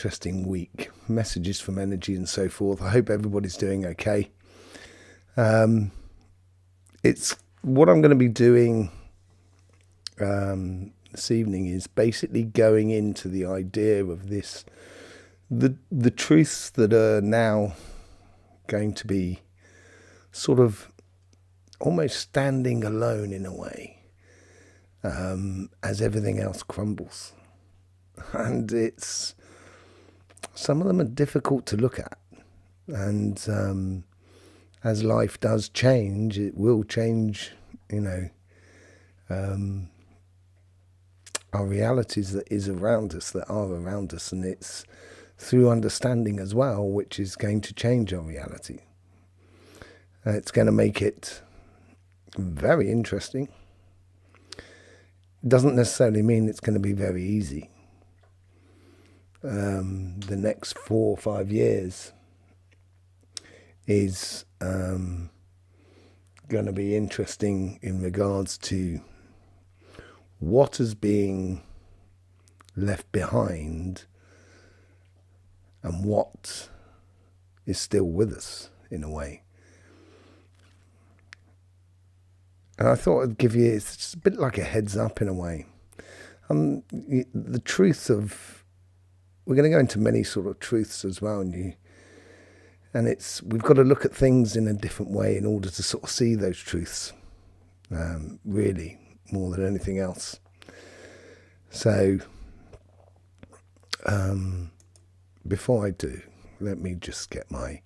interesting week. Messages from energy and so forth. I hope everybody's doing okay. It's what I'm going to be doing this evening is basically going into the idea of this, the truths that are now going to be sort of almost standing alone in a way, as everything else crumbles. And some of them are difficult to look at. And as life does change, it will change, our realities that are around us. And it's through understanding as well, which is going to change our reality. It's going to make it very interesting. Doesn't necessarily mean it's going to be very easy. The next 4 or 5 years is going to be interesting in regards to what is being left behind and what is still with us in a way. And I thought I'd give you, it's a bit like a heads up in a way. The truth of, we're going to go into many sort of truths as well, and we've got to look at things in a different way in order to sort of see those truths, really, more than anything else. So, before I do, let me just get my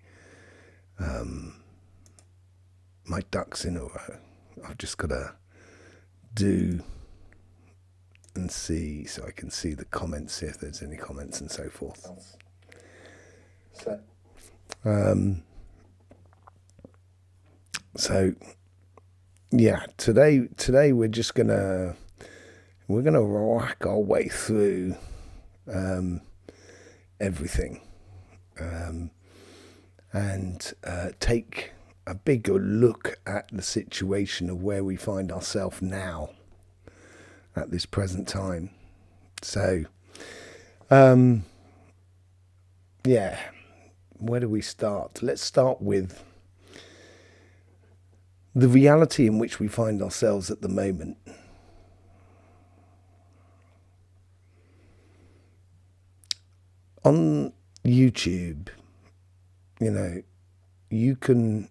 my ducks in a row. I've just got to do and see, so I can see the comments, see if there's any comments and so forth. So yeah, today we're just gonna whack our way through everything, and take a bigger look at the situation of where we find ourselves now at this present time. So yeah, where do we start? Let's start with the reality in which we find ourselves at the moment. On YouTube, you can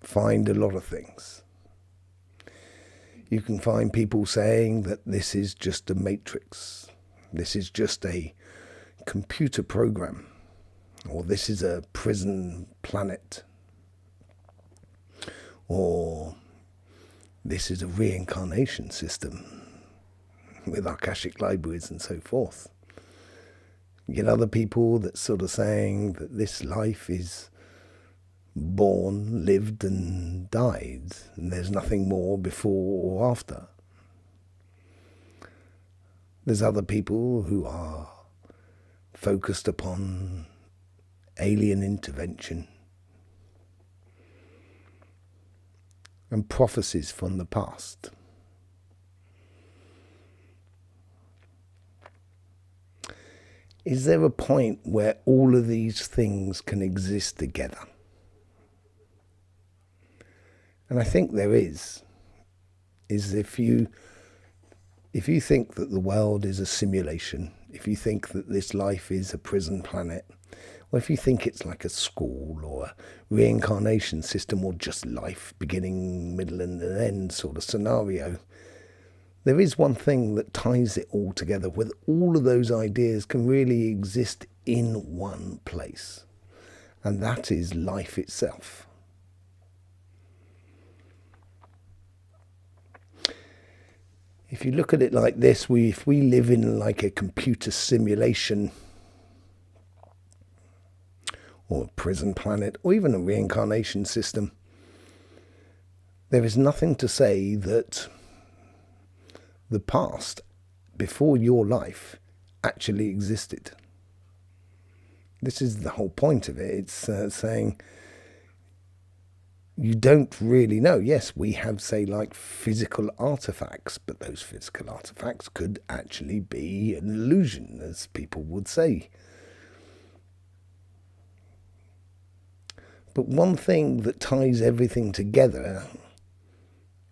find a lot of things. You can find people saying that this is just a matrix, this is just a computer program, or this is a prison planet, or this is a reincarnation system with Akashic libraries and so forth. You get other people that sort of saying that this life is born, lived and died, and there's nothing more before or after. There's other people who are focused upon alien intervention and prophecies from the past. Is there a point where all of these things can exist together? And I think there is if you think that the world is a simulation, if you think that this life is a prison planet, or if you think it's like a school or a reincarnation system or just life, beginning, middle and an end sort of scenario, there is one thing that ties it all together, where all of those ideas can really exist in one place, and that is life itself. If you look at it like this, if we live in like a computer simulation, or a prison planet, or even a reincarnation system, there is nothing to say that the past, before your life, actually existed. This is the whole point of it. It's saying you don't really know. Yes, we have, say, like physical artifacts, but those physical artifacts could actually be an illusion, as people would say. But one thing that ties everything together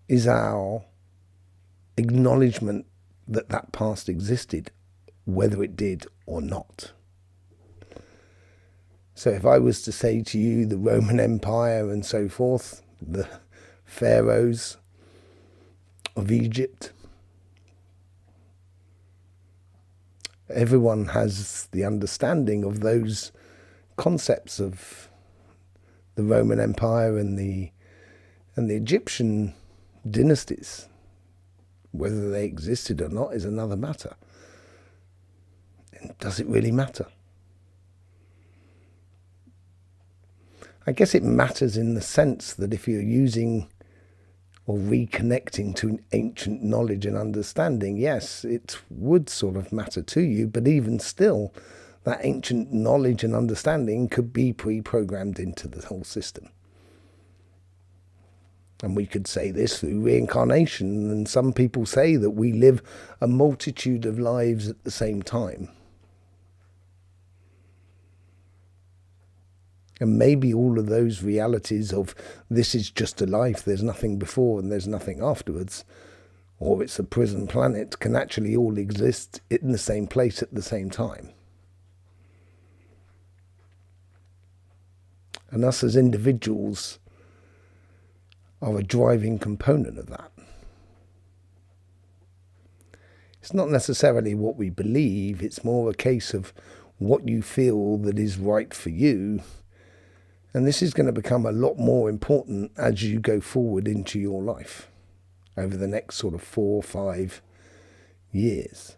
is our acknowledgement that that past existed, whether it did or not. So if I was to say to you the Roman Empire and so forth, the pharaohs of Egypt, everyone has the understanding of those concepts of the Roman Empire and the Egyptian dynasties. Whether they existed or not is another matter. And does it really matter? I guess it matters in the sense that if you're using or reconnecting to an ancient knowledge and understanding, yes, it would sort of matter to you, but even still, that ancient knowledge and understanding could be pre-programmed into the whole system. And we could say this through reincarnation, and some people say that we live a multitude of lives at the same time. And maybe all of those realities of this is just a life, there's nothing before and there's nothing afterwards, or it's a prison planet, can actually all exist in the same place at the same time. And us as individuals are a driving component of that. It's not necessarily what we believe, it's more a case of what you feel that is right for you. And this is going to become a lot more important as you go forward into your life over the next sort of 4 or 5 years,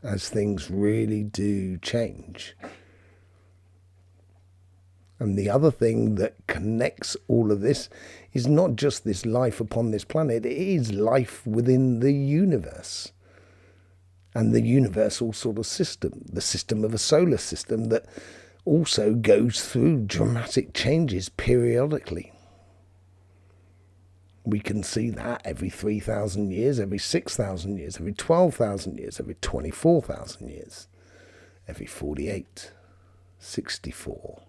as things really do change. And the other thing that connects all of this is not just this life upon this planet, it is life within the universe. And the universal sort of system, the system of a solar system that also goes through dramatic changes periodically. We can see that every 3,000 years, every 6,000 years, every 12,000 years, every 24,000 years, every 48, 64.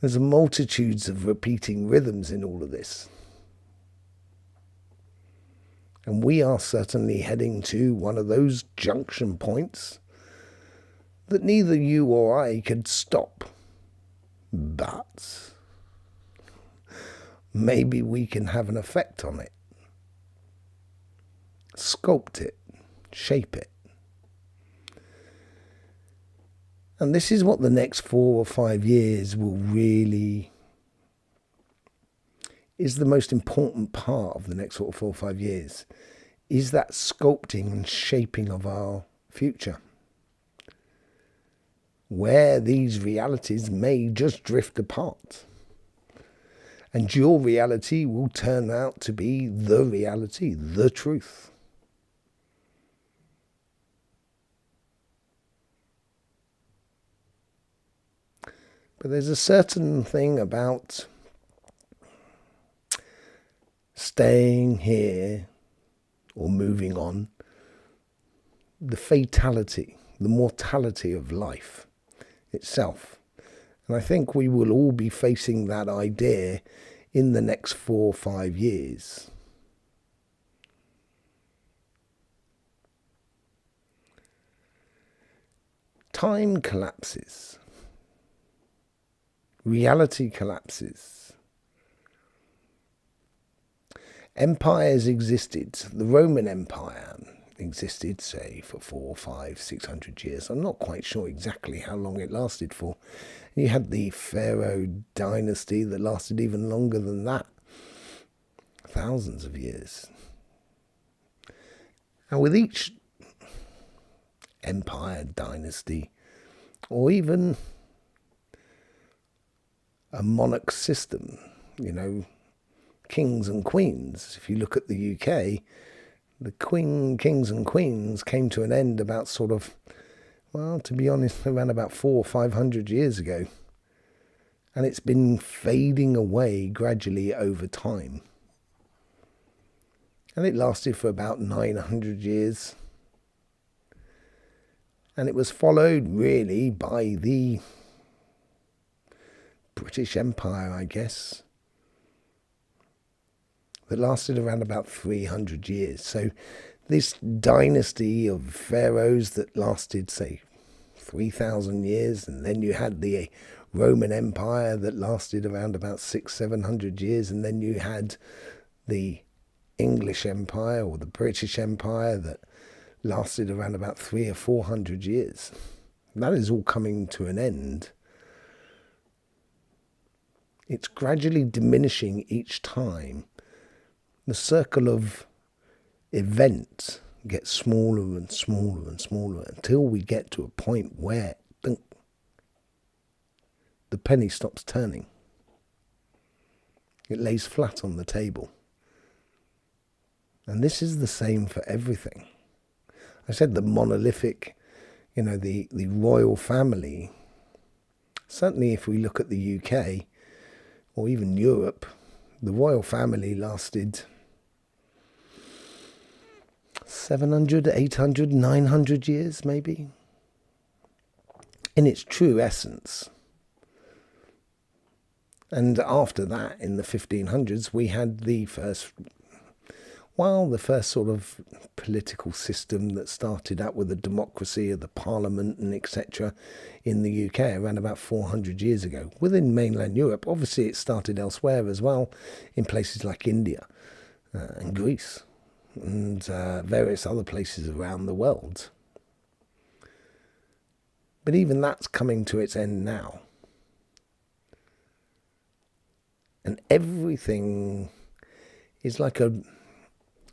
There's multitudes of repeating rhythms in all of this. And we are certainly heading to one of those junction points that neither you or I could stop. But maybe we can have an effect on it. Sculpt it, shape it. And this is what the next 4 or 5 years will really, is the most important part of the next sort of 4 or 5 years, is that sculpting and shaping of our future, where these realities may just drift apart. And your reality will turn out to be the reality, the truth. But there's a certain thing about staying here or moving on, the fatality, the mortality of life itself. And I think we will all be facing that idea in the next 4 or 5 years. Time collapses. Reality collapses. Empires existed. The Roman Empire existed, say, for 400, 500, 600 years. I'm not quite sure exactly how long it lasted for. You had the Pharaoh dynasty that lasted even longer than that. Thousands of years. And with each empire, dynasty, or even a monarch system, kings and queens. If you look at the UK, the kings and queens came to an end about to be honest, around about 400 or 500 years ago. And it's been fading away gradually over time. And it lasted for about 900 years. And it was followed really by the British Empire, I guess, that lasted around about 300 years. So this dynasty of pharaohs that lasted, say, 3,000 years, and then you had the Roman Empire that lasted around about 600-700 years, and then you had the English Empire or the British Empire that lasted around about 300 or 400 years. That is all coming to an end. It's gradually diminishing each time. The circle of events gets smaller and smaller and smaller until we get to a point where the penny stops turning. It lays flat on the table. And this is the same for everything. I said the monolithic, the royal family. Certainly if we look at the UK or even Europe, the royal family lasted 700, 800, 900 years maybe, in its true essence. And after that, in the 1500s, we had the first sort of political system that started out with the democracy of the parliament and etc. in the UK around about 400 years ago. Within mainland Europe, obviously it started elsewhere as well, in places like India and Greece and various other places around the world. But even that's coming to its end now. And everything is like a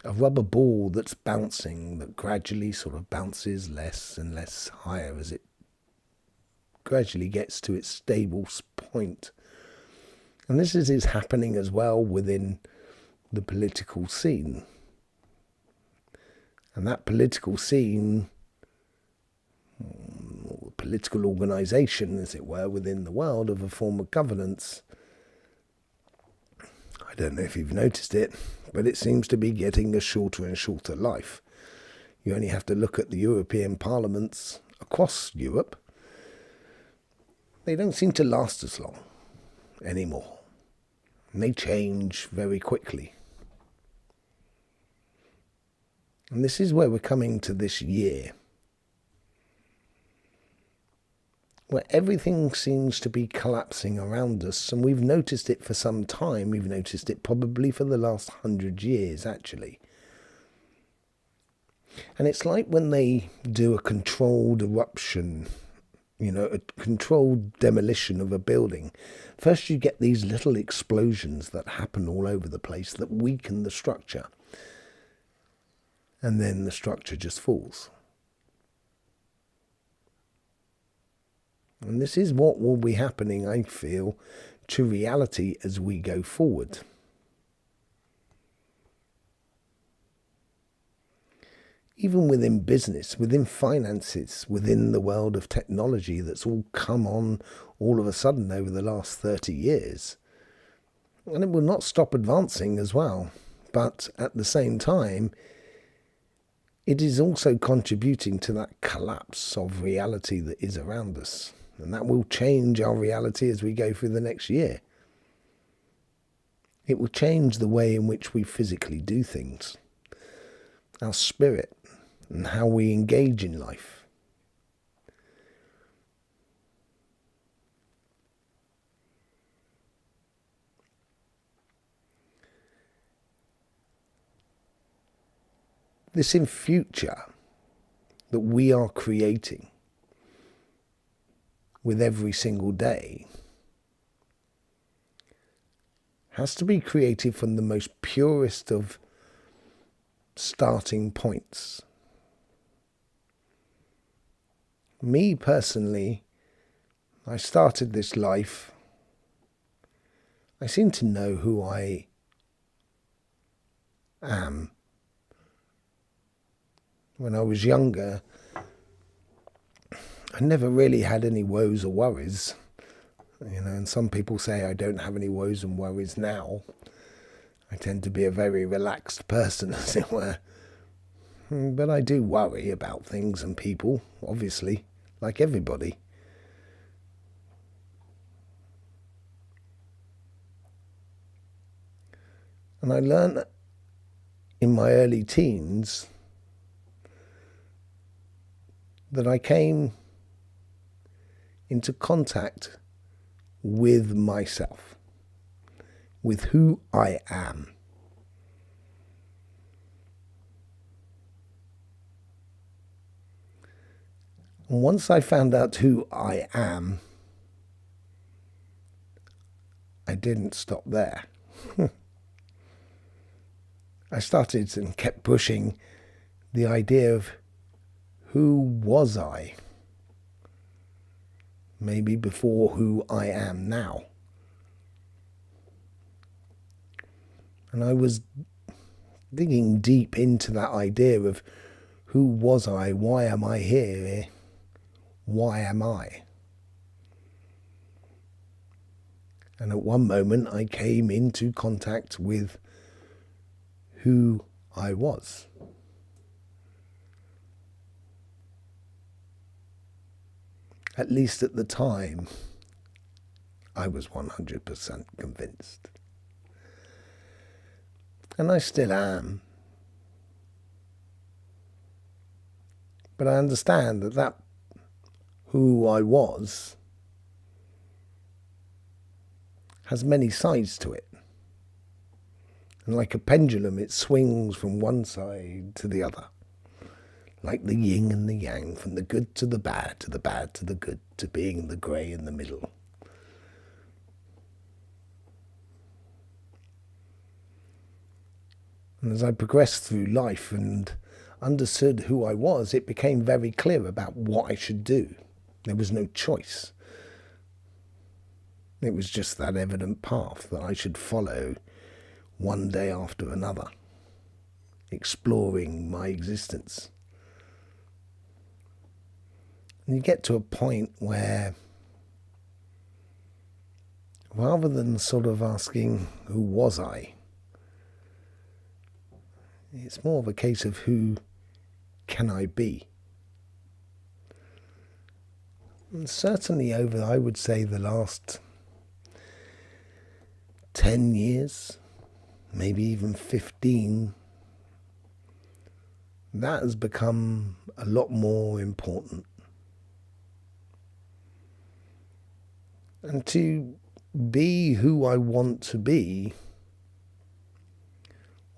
rubber ball that's bouncing, that gradually sort of bounces less and less higher as it gradually gets to its stable point. And this is happening as well within the political scene. And that political scene, or political organisation, as it were, within the world of a form of governance, I don't know if you've noticed it, but it seems to be getting a shorter and shorter life. You only have to look at the European parliaments across Europe. They don't seem to last as long anymore. And they change very quickly. And this is where we're coming to this year, where everything seems to be collapsing around us, and we've noticed it for some time. We've noticed it probably for the last 100 years, actually. And it's like when they do a controlled eruption, a controlled demolition of a building. First you get these little explosions that happen all over the place that weaken the structure. And then the structure just falls. And this is what will be happening, I feel, to reality as we go forward. Even within business, within finances, within the world of technology that's all come on all of a sudden over the last 30 years. And it will not stop advancing as well. But at the same time, it is also contributing to that collapse of reality that is around us. And that will change our reality as we go through the next year. It will change the way in which we physically do things, our spirit, and how we engage in life. This in future that we are creating with every single day has to be created from the most purest of starting points. Me personally, I started this life, I seem to know who I am. When I was younger, I never really had any woes or worries. And some people say I don't have any woes and worries now. I tend to be a very relaxed person, as it were. But I do worry about things and people, obviously, like everybody. And I learned in my early teens that I came into contact with myself, with who I am. And once I found out who I am, I didn't stop there. I started and kept pushing the idea of who was I? Maybe before who I am now. And I was digging deep into that idea of who was I? Why am I here? Why am I? And at one moment I came into contact with who I was. At least at the time, I was 100% convinced. And I still am. But I understand that who I was has many sides to it. And like a pendulum, it swings from one side to the other. Like the yin and the yang, from the good to the bad to the good, to being the grey in the middle. And as I progressed through life and understood who I was, it became very clear about what I should do. There was no choice. It was just that evident path that I should follow one day after another, exploring my existence. And you get to a point where, rather than sort of asking, who was I? It's more of a case of who can I be? And certainly over, I would say, the last 10 years, maybe even 15, that has become a lot more important. And to be who I want to be,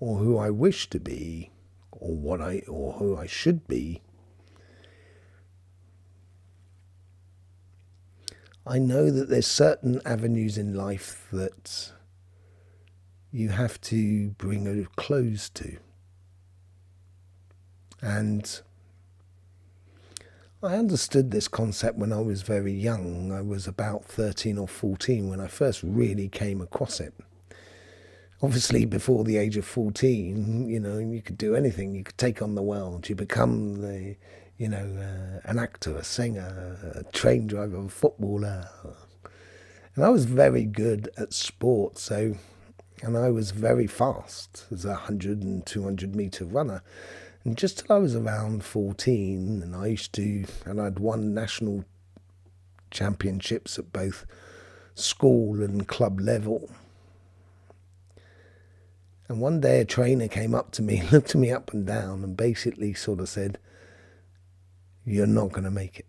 or who I wish to be, or who I should be, I know that there's certain avenues in life that you have to bring a close to. And I understood this concept when I was very young. I was about 13 or 14 when I first really came across it. Obviously, before the age of 14, you could do anything. You could take on the world. You become an actor, a singer, a train driver, a footballer. And I was very good at sport, and I was very fast as a 100 and 200 metre runner. And just till I was around 14, and I'd won national championships at both school and club level. And one day a trainer came up to me, looked at me up and down, and basically sort of said, "You're not going to make it.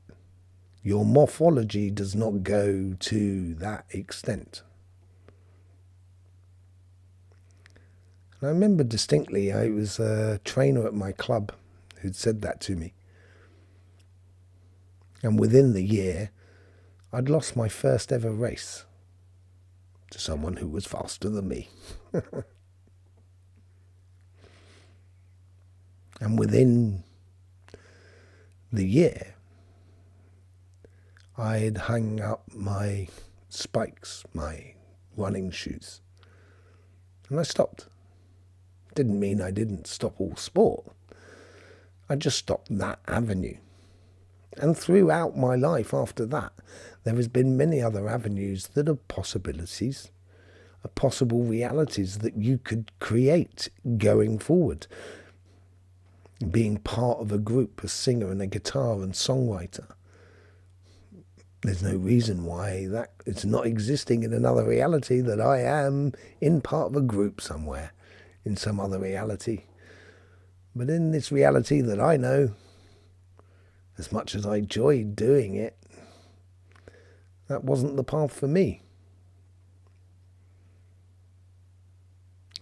Your morphology does not go to that extent." And I remember distinctly, I was a trainer at my club who'd said that to me. And within the year, I'd lost my first ever race to someone who was faster than me. And within the year, I had hung up my spikes, my running shoes, and I stopped. Didn't mean I didn't stop all sport. I just stopped that avenue. And throughout my life after that, there has been many other avenues that are possibilities, are possible realities that you could create going forward. Being part of a group, a singer and a guitar and songwriter. There's no reason why that it's not existing in another reality, that I am in part of a group somewhere. in some other reality. But in this reality that I know, as much as I enjoyed doing it, that wasn't the path for me.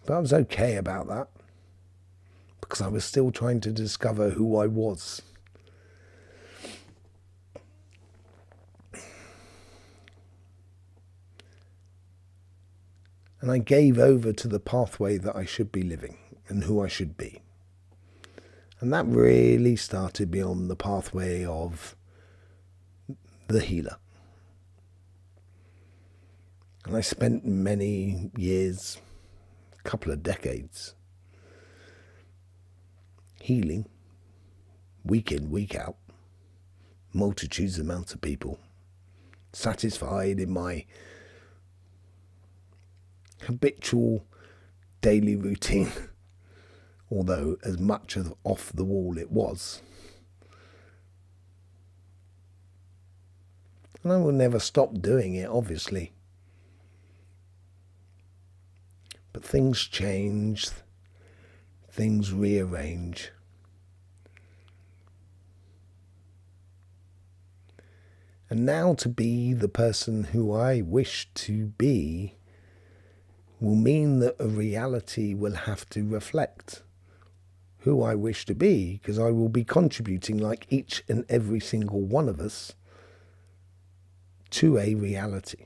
But I was okay about that, because I was still trying to discover who I was. And I gave over to the pathway that I should be living and who I should be. And that really started me on the pathway of the healer. And I spent many years, a couple of decades, healing, week in, week out, multitudes of amounts of people, satisfied in my habitual daily routine, although as much as off the wall it was. And I will never stop doing it, obviously. But things change, things rearrange. And now to be the person who I wish to be will mean that a reality will have to reflect who I wish to be, because I will be contributing, like each and every single one of us, to a reality.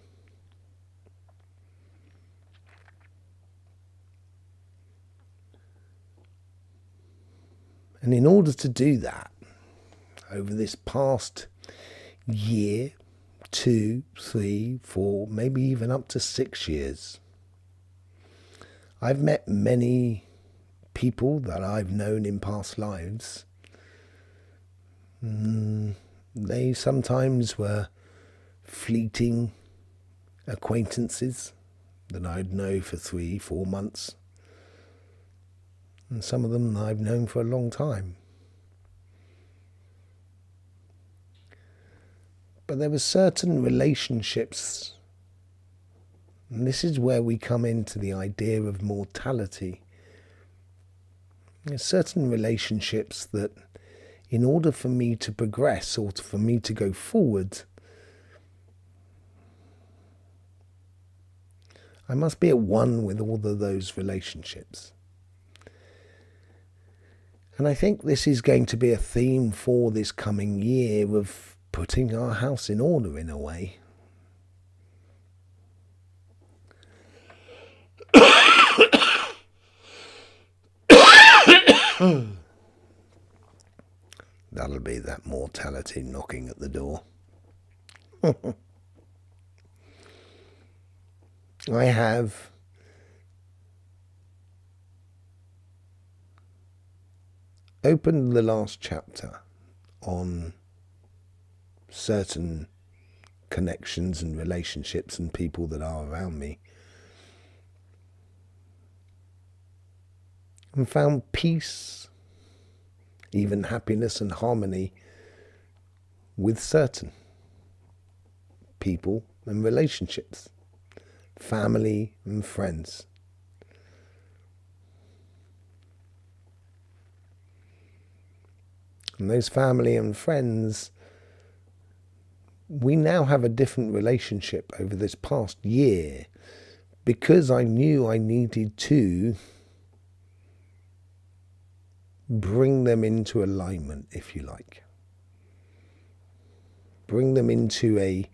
And in order to do that, over this past year, 2, 3, 4, maybe even up to 6 years, I've met many people that I've known in past lives. They sometimes were fleeting acquaintances that I'd know for 3, 4 months. And some of them I've known for a long time. But there were certain relationships, and this is where we come into the idea of mortality. There's certain relationships that, in order for me to progress or for me to go forward, I must be at one with all of those relationships. And I think this is going to be a theme for this coming year of putting our house in order in a way. That'll be that mortality knocking at the door. I have opened the last chapter on certain connections and relationships and people that are around me, and found peace, even happiness and harmony with certain people and relationships, family and friends. And those family and friends, we now have a different relationship over this past year, because I knew I needed to bring them into alignment, if you like. Bring them into a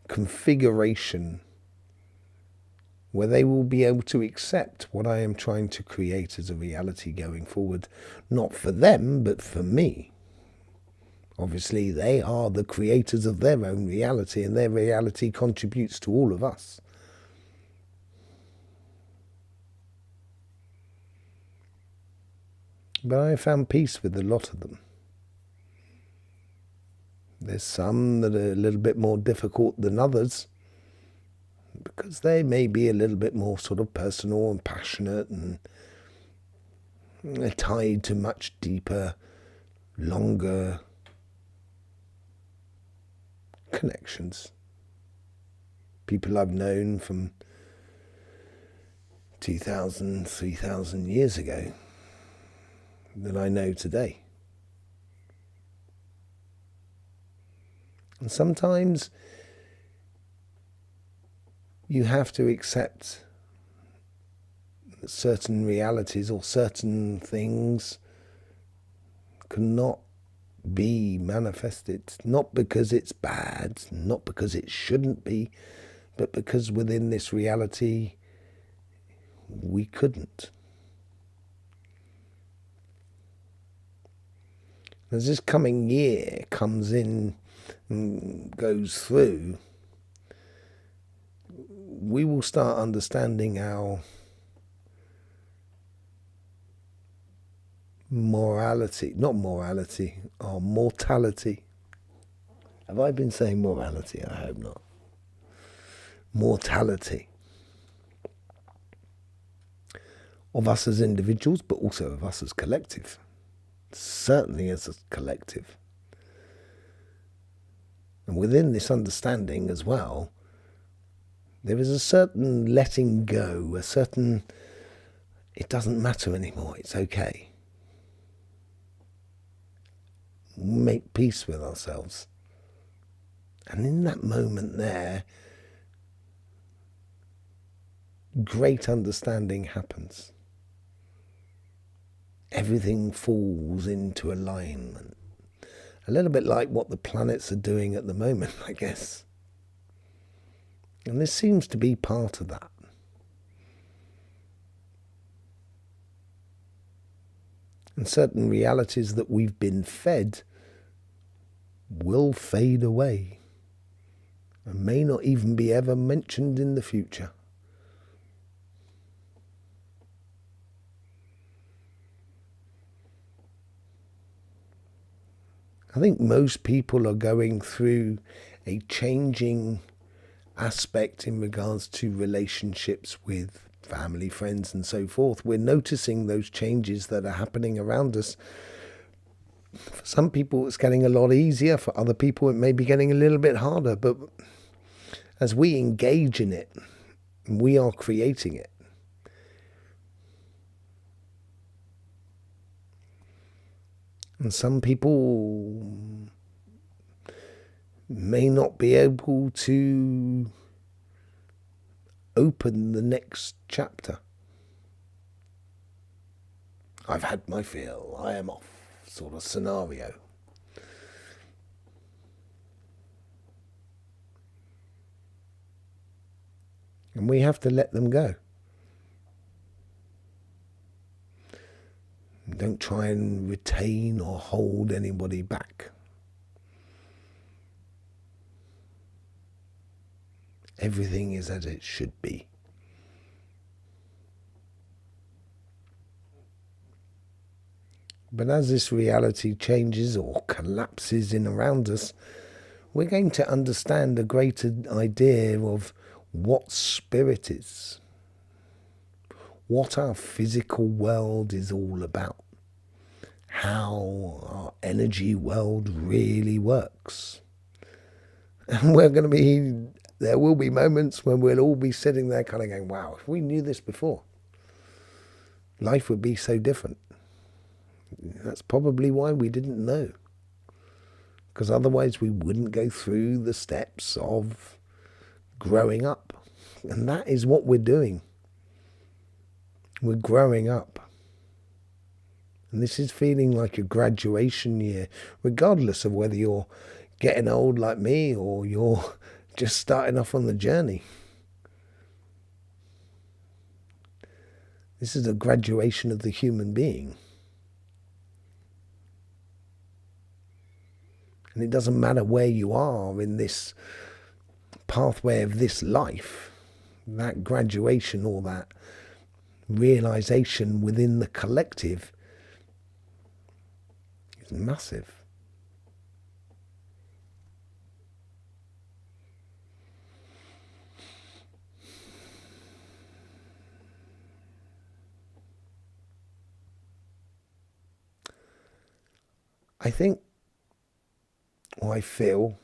configuration where they will be able to accept what I am trying to create as a reality going forward, not for them, but for me. Obviously, they are the creators of their own reality, and their reality contributes to all of us. But I found peace with a lot of them. There's some that are a little bit more difficult than others, because they may be a little bit more sort of personal and passionate, and they're tied to much deeper, longer connections. People I've known from 2,000, 3,000 years ago than I know today. And sometimes you have to accept that certain realities or certain things cannot be manifested, not because it's bad, not because it shouldn't be, but because within this reality we couldn't. As this coming year comes in and goes through, we will start understanding our morality, not morality, our mortality. Have I been saying morality? I hope not. Mortality of us as individuals, but also of us as collective. Certainly as a collective. And within this understanding as well, there is a certain letting go, a certain, it doesn't matter anymore, it's okay. Make peace with ourselves. And in that moment there, great understanding happens. Everything falls into alignment. A little bit like what the planets are doing at the moment, I guess. And this seems to be part of that. And certain realities that we've been fed will fade away and may not even be ever mentioned in the future. I think most people are going through a changing aspect in regards to relationships with family, friends and so forth. We're noticing those changes that are happening around us. For some people it's getting a lot easier, for other people it may be getting a little bit harder, but as we engage in it, we are creating it. And some people may not be able to open the next chapter. I've had my fill, I am off, sort of scenario. And we have to let them go. Don't try and retain or hold anybody back. Everything is as it should be. But as this reality changes or collapses in around us, we're going to understand a greater idea of what spirit is, what our physical world is all about, how our energy world really works. And there will be moments when we'll all be sitting there kind of going, wow, if we knew this before, life would be so different. That's probably why we didn't know. Because otherwise we wouldn't go through the steps of growing up. And that is what we're doing. We're growing up. And this is feeling like a graduation year, regardless of whether you're getting old like me or you're just starting off on the journey. This is a graduation of the human being. And it doesn't matter where you are in this pathway of this life, that graduation or that realization within the collective is massive. I think, or I feel,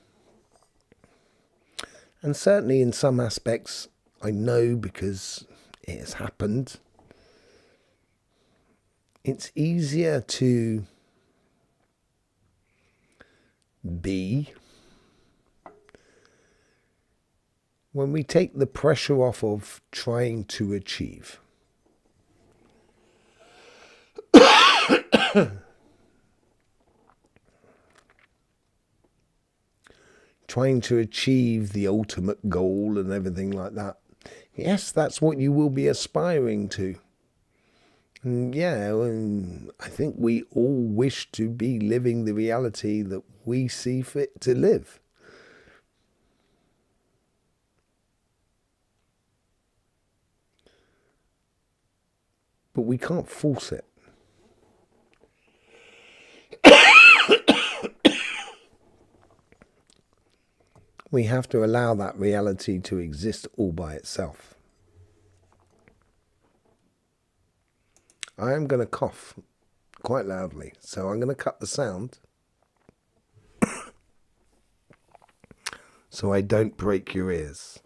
and certainly in some aspects I know because it has happened. It's easier to be when we take the pressure off of trying to achieve. Trying to achieve the ultimate goal and everything like that. Yes, that's what you will be aspiring to. And yeah, I think we all wish to be living the reality that we see fit to live. But we can't force it. We have to allow that reality to exist all by itself. I am going to cough quite loudly, so I'm going to cut the sound so I don't break your ears.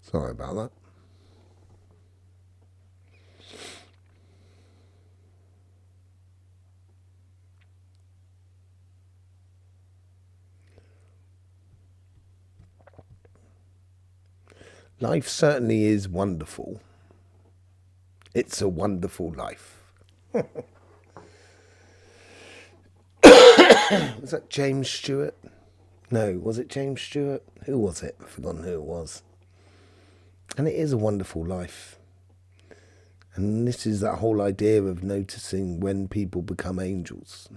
Sorry about that. Life certainly is wonderful. It's a wonderful life. Was that James Stewart? No, was it James Stewart? Who was it? I've forgotten who it was. And it is a wonderful life. And this is that whole idea of noticing when people become angels.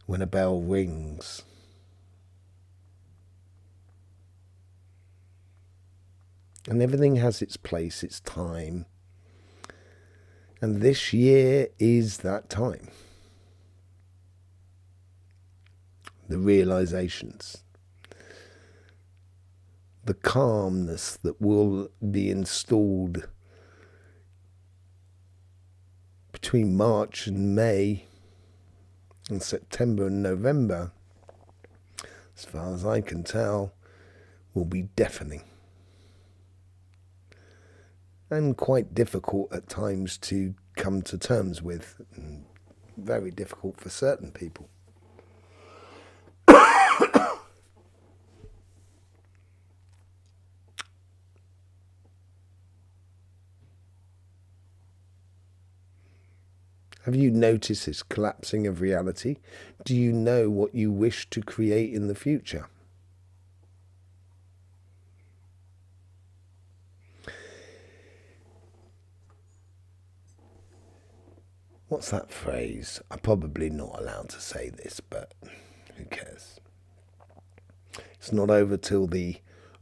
When a bell rings. And everything has its place, its time. And this year is that time. The realizations. The calmness that will be installed between March and May and September and November, as far as I can tell, will be deafening. And quite difficult at times to come to terms with. And very difficult for certain people. Have you noticed this collapsing of reality? Do you know what you wish to create in the future? What's that phrase? I'm probably not allowed to say this, but who cares? It's not over till the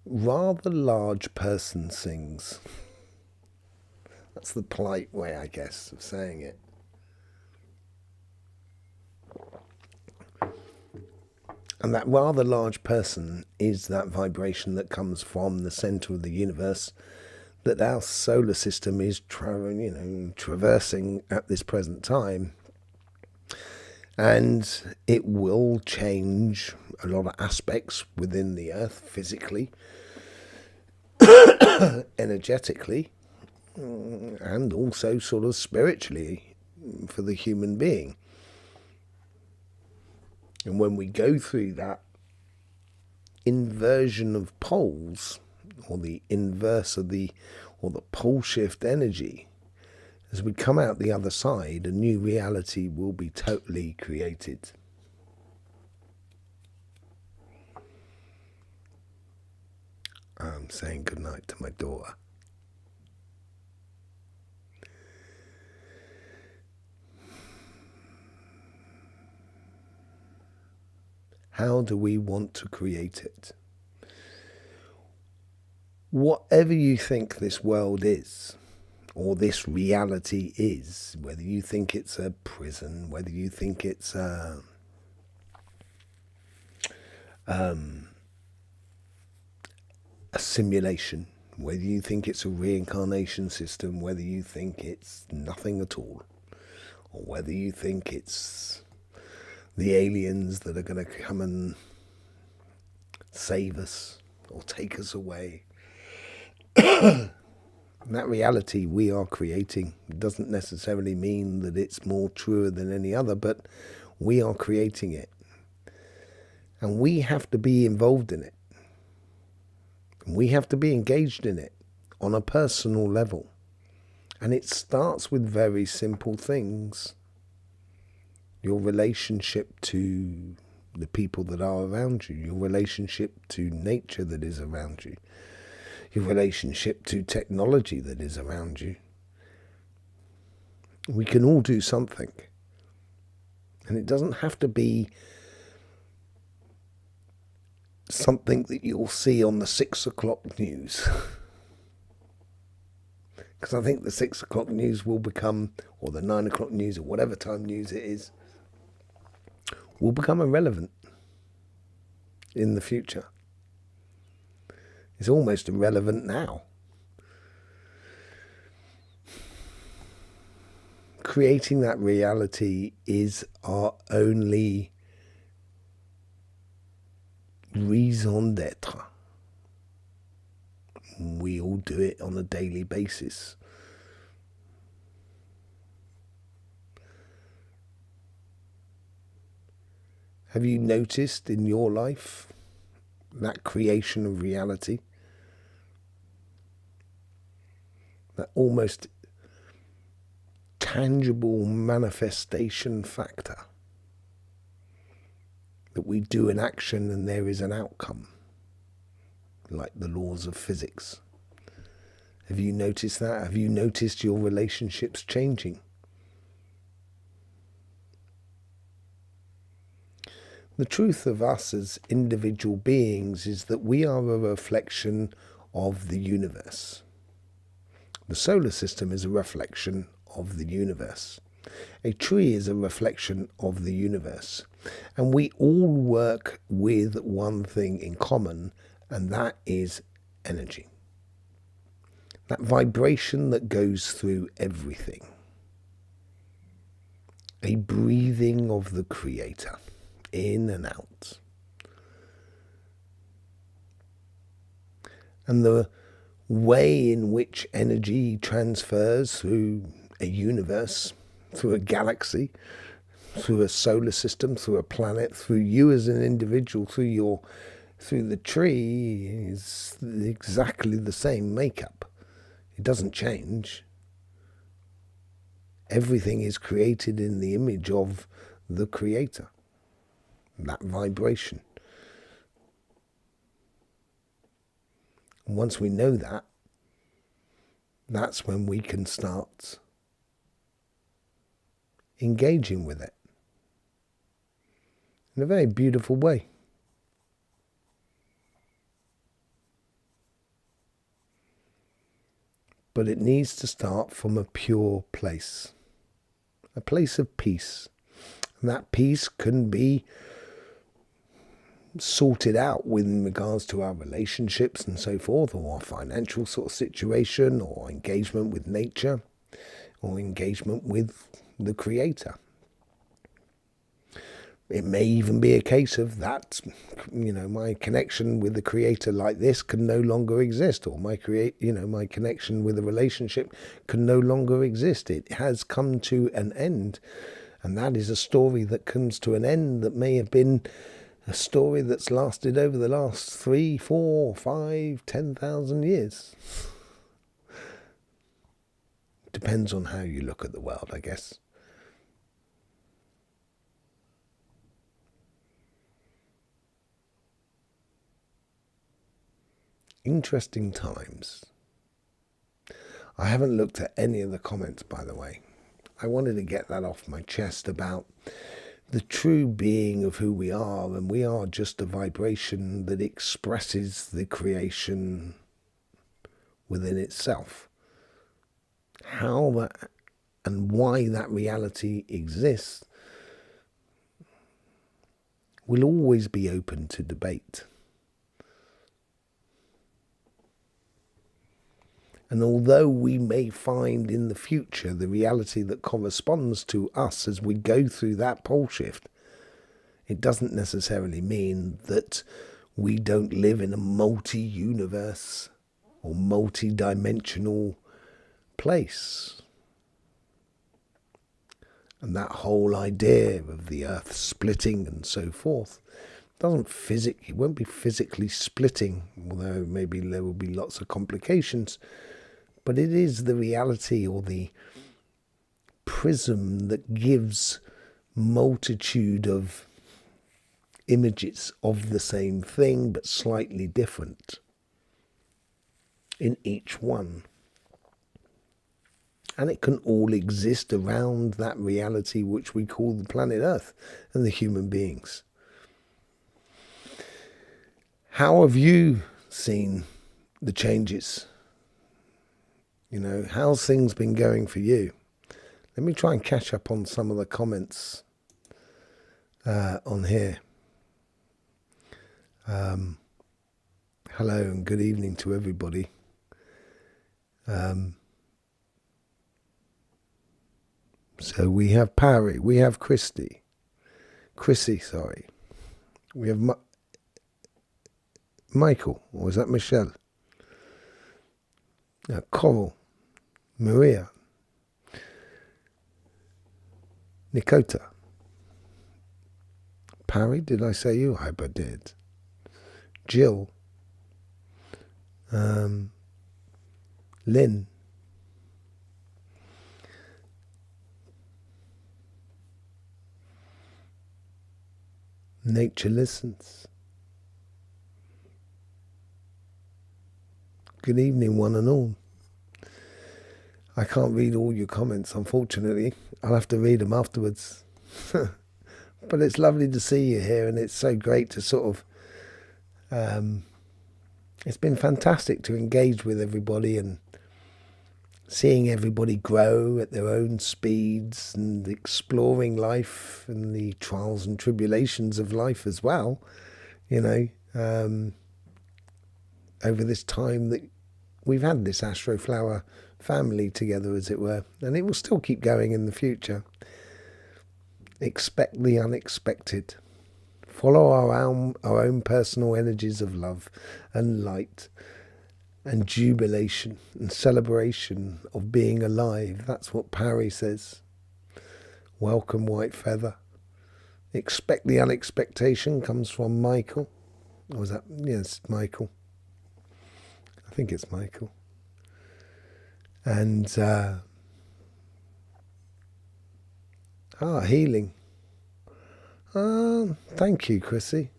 rather large person sings. That's the polite way, I guess, of saying it. And that rather large person is that vibration that comes from the center of the universe that our solar system is traversing at this present time. And it will change a lot of aspects within the earth, physically, energetically, and also sort of spiritually for the human being. And when we go through that inversion of poles, or the inverse of or the pole shift energy, as we come out the other side, a new reality will be totally created. I'm saying goodnight to my daughter. How do we want to create it? Whatever you think this world is, or this reality is, whether you think it's a prison, whether you think it's a simulation, whether you think it's a reincarnation system, whether you think it's nothing at all, or whether you think it's the aliens that are going to come and save us or take us away. That reality we are creating doesn't necessarily mean that it's more truer than any other, but we are creating it. And we have to be involved in it. We have to be engaged in it on a personal level. And it starts with very simple things. Your relationship to the people that are around you, your relationship to nature that is around you, your relationship to technology that is around you. We can all do something. And it doesn't have to be something that you'll see on the 6 o'clock news. Because I think the 6 o'clock news will become, or the 9 o'clock news, or whatever time news it is, will become irrelevant in the future. It's almost irrelevant now. Creating that reality is our only raison d'être. We all do it on a daily basis. Have you noticed in your life that creation of reality? That almost tangible manifestation factor. That we do an action and there is an outcome. Like the laws of physics. Have you noticed that? Have you noticed your relationships changing? The truth of us as individual beings is that we are a reflection of the universe. The solar system is a reflection of the universe. A tree is a reflection of the universe. And we all work with one thing in common, and that is energy. That vibration that goes through everything. A breathing of the Creator, in and out. And the way in which energy transfers through a universe, through a galaxy, through a solar system, through a planet, through you as an individual, through the tree, is exactly the same makeup. It doesn't change. Everything is created in the image of the Creator. That vibration. And once we know that, that's when we can start engaging with it in a very beautiful way. But it needs to start from a pure place, a place of peace. And that peace can be sorted out with regards to our relationships and so forth, or our financial sort of situation, or engagement with nature, or engagement with the Creator. It may even be a case of that, my connection with the Creator like this can no longer exist, or my connection with a relationship can no longer exist. It has come to an end, and that is a story that comes to an end that may have been a story that's lasted over the last 3, 4, 5, 10,000 years. Depends on how you look at the world, I guess. Interesting times. I haven't looked at any of the comments, by the way. I wanted to get that off my chest about the true being of who we are, and we are just a vibration that expresses the creation within itself. how that and why that reality exists will always be open to debate. And although we may find in the future the reality that corresponds to us as we go through that pole shift, it doesn't necessarily mean that we don't live in a multi-universe or multi-dimensional place. And that whole idea of the earth splitting and so forth it won't be physically splitting, although maybe there will be lots of complications, but it is the reality or the prism that gives multitude of images of the same thing but slightly different in each one. And it can all exist around that reality which we call the planet Earth and the human beings. How have you seen the changes? You know, how's things been going for you? Let me try and catch up on some of the comments on here. Hello and good evening to everybody. So we have Parry, we have Chrissy, sorry. We have Michael, or is that Michelle? Coral, Maria, Nikota. Parry, did I say you? I hope I did. Jill, Lynn, Nature Listens. Good evening, one and all. I can't read all your comments, unfortunately. I'll have to read them afterwards. But it's lovely to see you here, and it's so great to sort of... it's been fantastic to engage with everybody and seeing everybody grow at their own speeds and exploring life and the trials and tribulations of life as well, you know, over this time that we've had this Astro Flower family together, as it were, and it will still keep going in the future. Expect the unexpected. Follow our own personal energies of love and light and jubilation and celebration of being alive. That's what Parry says. Welcome, White Feather. Expect the unexpectation comes from Michael. Or was that? Yes, Michael. I think it's Michael. And healing. Thank you, Chrissy.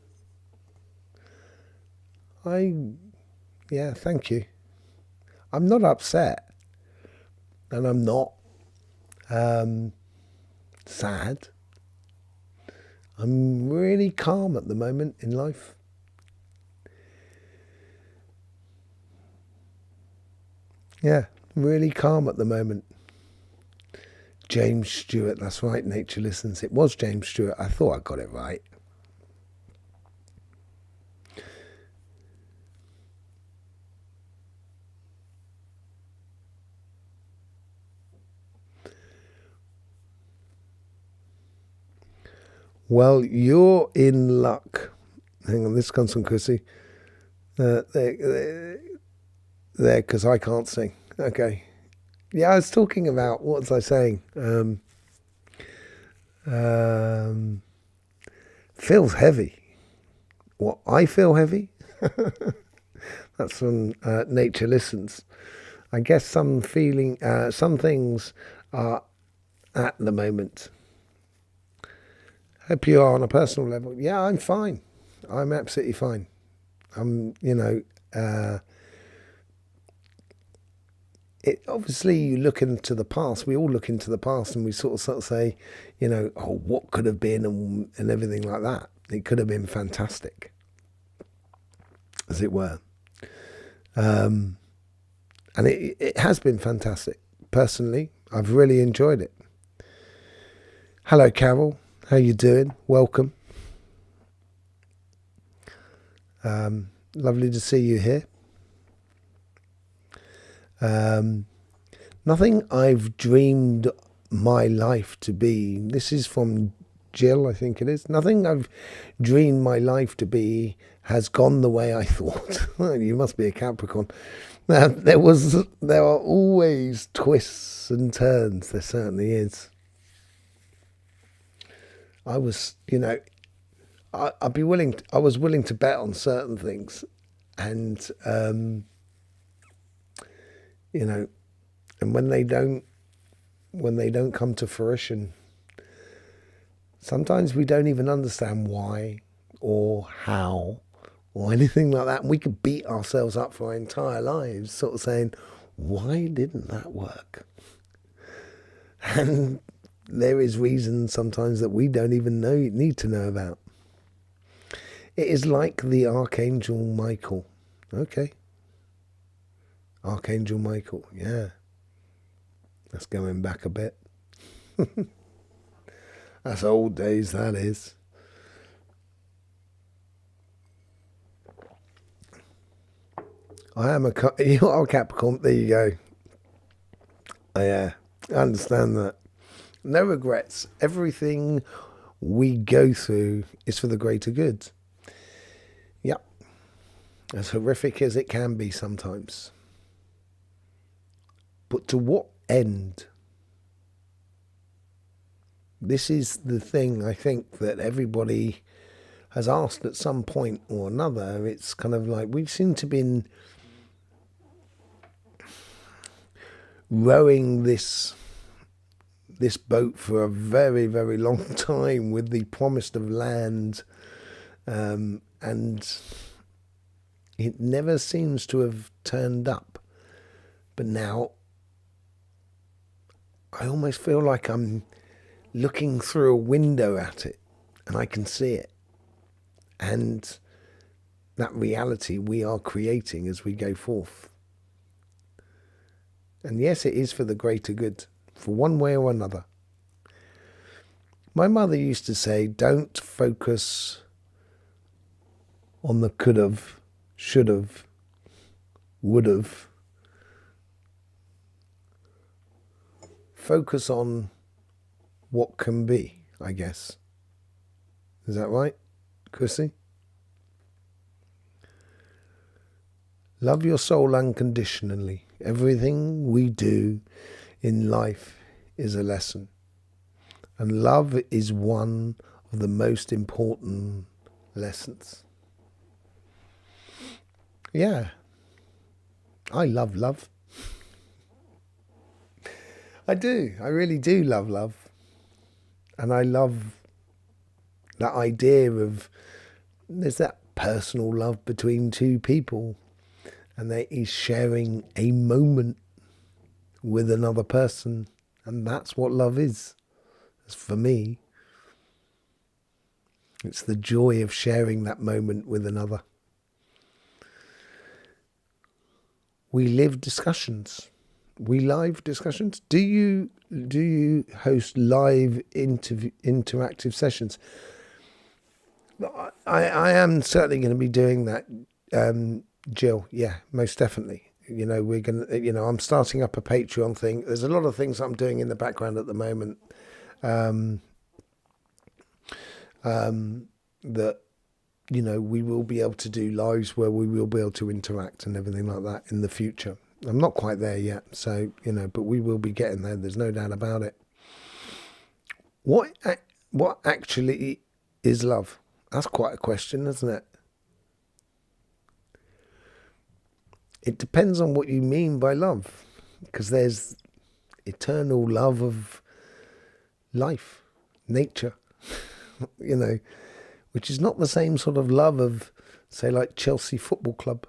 Yeah, thank you. I'm not upset, and I'm not sad. I'm really calm at the moment in life. Yeah, really calm at the moment. James Stewart, that's right, Nature Listens. It was James Stewart. I thought I got it right. Well, you're in luck. Hang on, this comes from Chrissy. There, because I can't sing. Okay. Yeah, I was talking about, what was I saying? Feels heavy. What, I feel heavy? That's from Nature Listens. I guess some things are at the moment. Hope you are on a personal level. Yeah, I'm fine. I'm absolutely fine. Obviously, you look into the past. We all look into the past, and we sort of say, what could have been, and everything like that. It could have been fantastic, as it were. And it has been fantastic, personally. I've really enjoyed it. Hello, Carol. How you doing? Welcome. Lovely to see you here. Nothing I've dreamed my life to be. This is from Jill, I think it is. Nothing I've dreamed my life to be has gone the way I thought. You must be a Capricorn. There are always twists and turns. There certainly is. I was, I was willing to bet on certain things, and and when they don't come to fruition, sometimes we don't even understand why or how or anything like that. And we could beat ourselves up for our entire lives, sort of saying, why didn't that work? And there is reasons sometimes that we don't even need to know about. It is like the Archangel Michael. Okay. Archangel Michael, yeah. That's going back a bit. That's old days, that is. I am you are a Capricorn. There you go. Yeah, I understand that. No regrets. Everything we go through is for the greater good. Yep. As horrific as it can be sometimes. But to what end? This is the thing I think that everybody has asked at some point or another. It's kind of like we seem to be rowing this boat for a very, very long time with the promise of land, and it never seems to have turned up. But now I almost feel like I'm looking through a window at it and I can see it. And that reality we are creating as we go forth. And yes, it is for the greater good, for one way or another. My mother used to say, don't focus on the could have, should have, would have. Focus on what can be, I guess. Is that right, Chrissy? Love your soul unconditionally. Everything we do in life is a lesson. And love is one of the most important lessons. Yeah. I love love. I do. I really do love love. And I love that idea of there's that personal love between two people, and there is sharing a moment with another person, and that's what love is. As for me, it's the joy of sharing that moment with another. We live discussions. We live discussions. Do you host live interactive sessions? I am certainly going to be doing that, Jill. Yeah, most definitely. We're going to, I'm starting up a Patreon thing. There's a lot of things I'm doing in the background at the moment, that, we will be able to do lives where we will be able to interact and everything like that in the future. I'm not quite there yet, so, but we will be getting there. There's no doubt about it. What actually is love? That's quite a question, isn't it? It depends on what you mean by love, because there's eternal love of life, nature, which is not the same sort of love of, say, like Chelsea Football Club.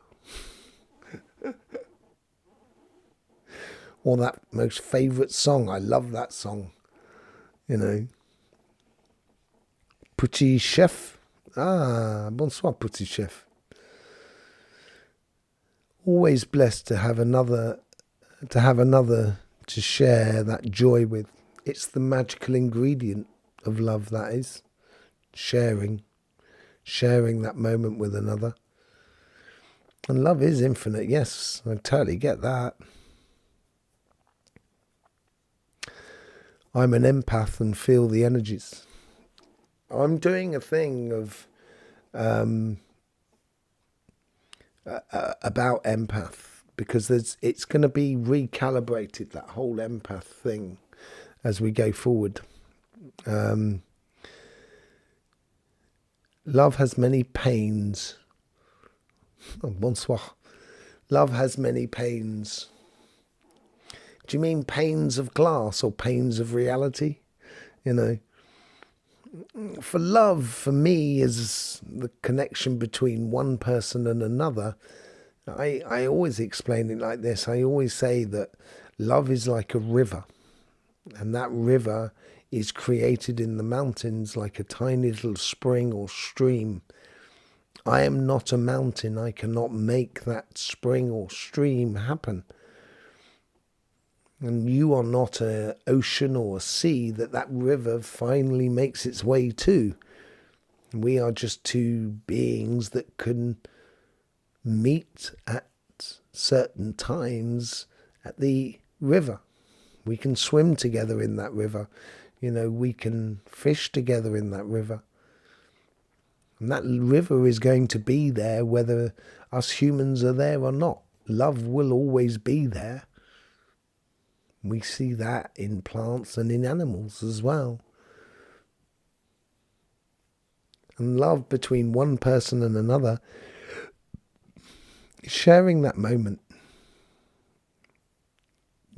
Or that most favourite song. I love that song. Petit Chef. Ah, bonsoir, Petit Chef. Always blessed to have another to share that joy with. It's the magical ingredient of love, that is. Sharing that moment with another. And love is infinite, yes, I totally get that. I'm an empath and feel the energies. I'm doing a thing of about empath, because it's going to be recalibrated, that whole empath thing, as we go forward. Love has many pains. Oh, bonsoir. Love has many pains. Do you mean panes of glass or panes of reality? You know, for love, for me, is the connection between one person and another. I always explain it like this. I always say that love is like a river, and that river is created in the mountains like a tiny little spring or stream. I am not a mountain. I cannot make that spring or stream happen. And you are not an ocean or a sea that river finally makes its way to. We are just two beings that can meet at certain times at the river. We can swim together in that river. You know, we can fish together in that river. And that river is going to be there whether us humans are there or not. Love will always be there. We see that in plants and in animals as well. And love between one person and another is sharing that moment.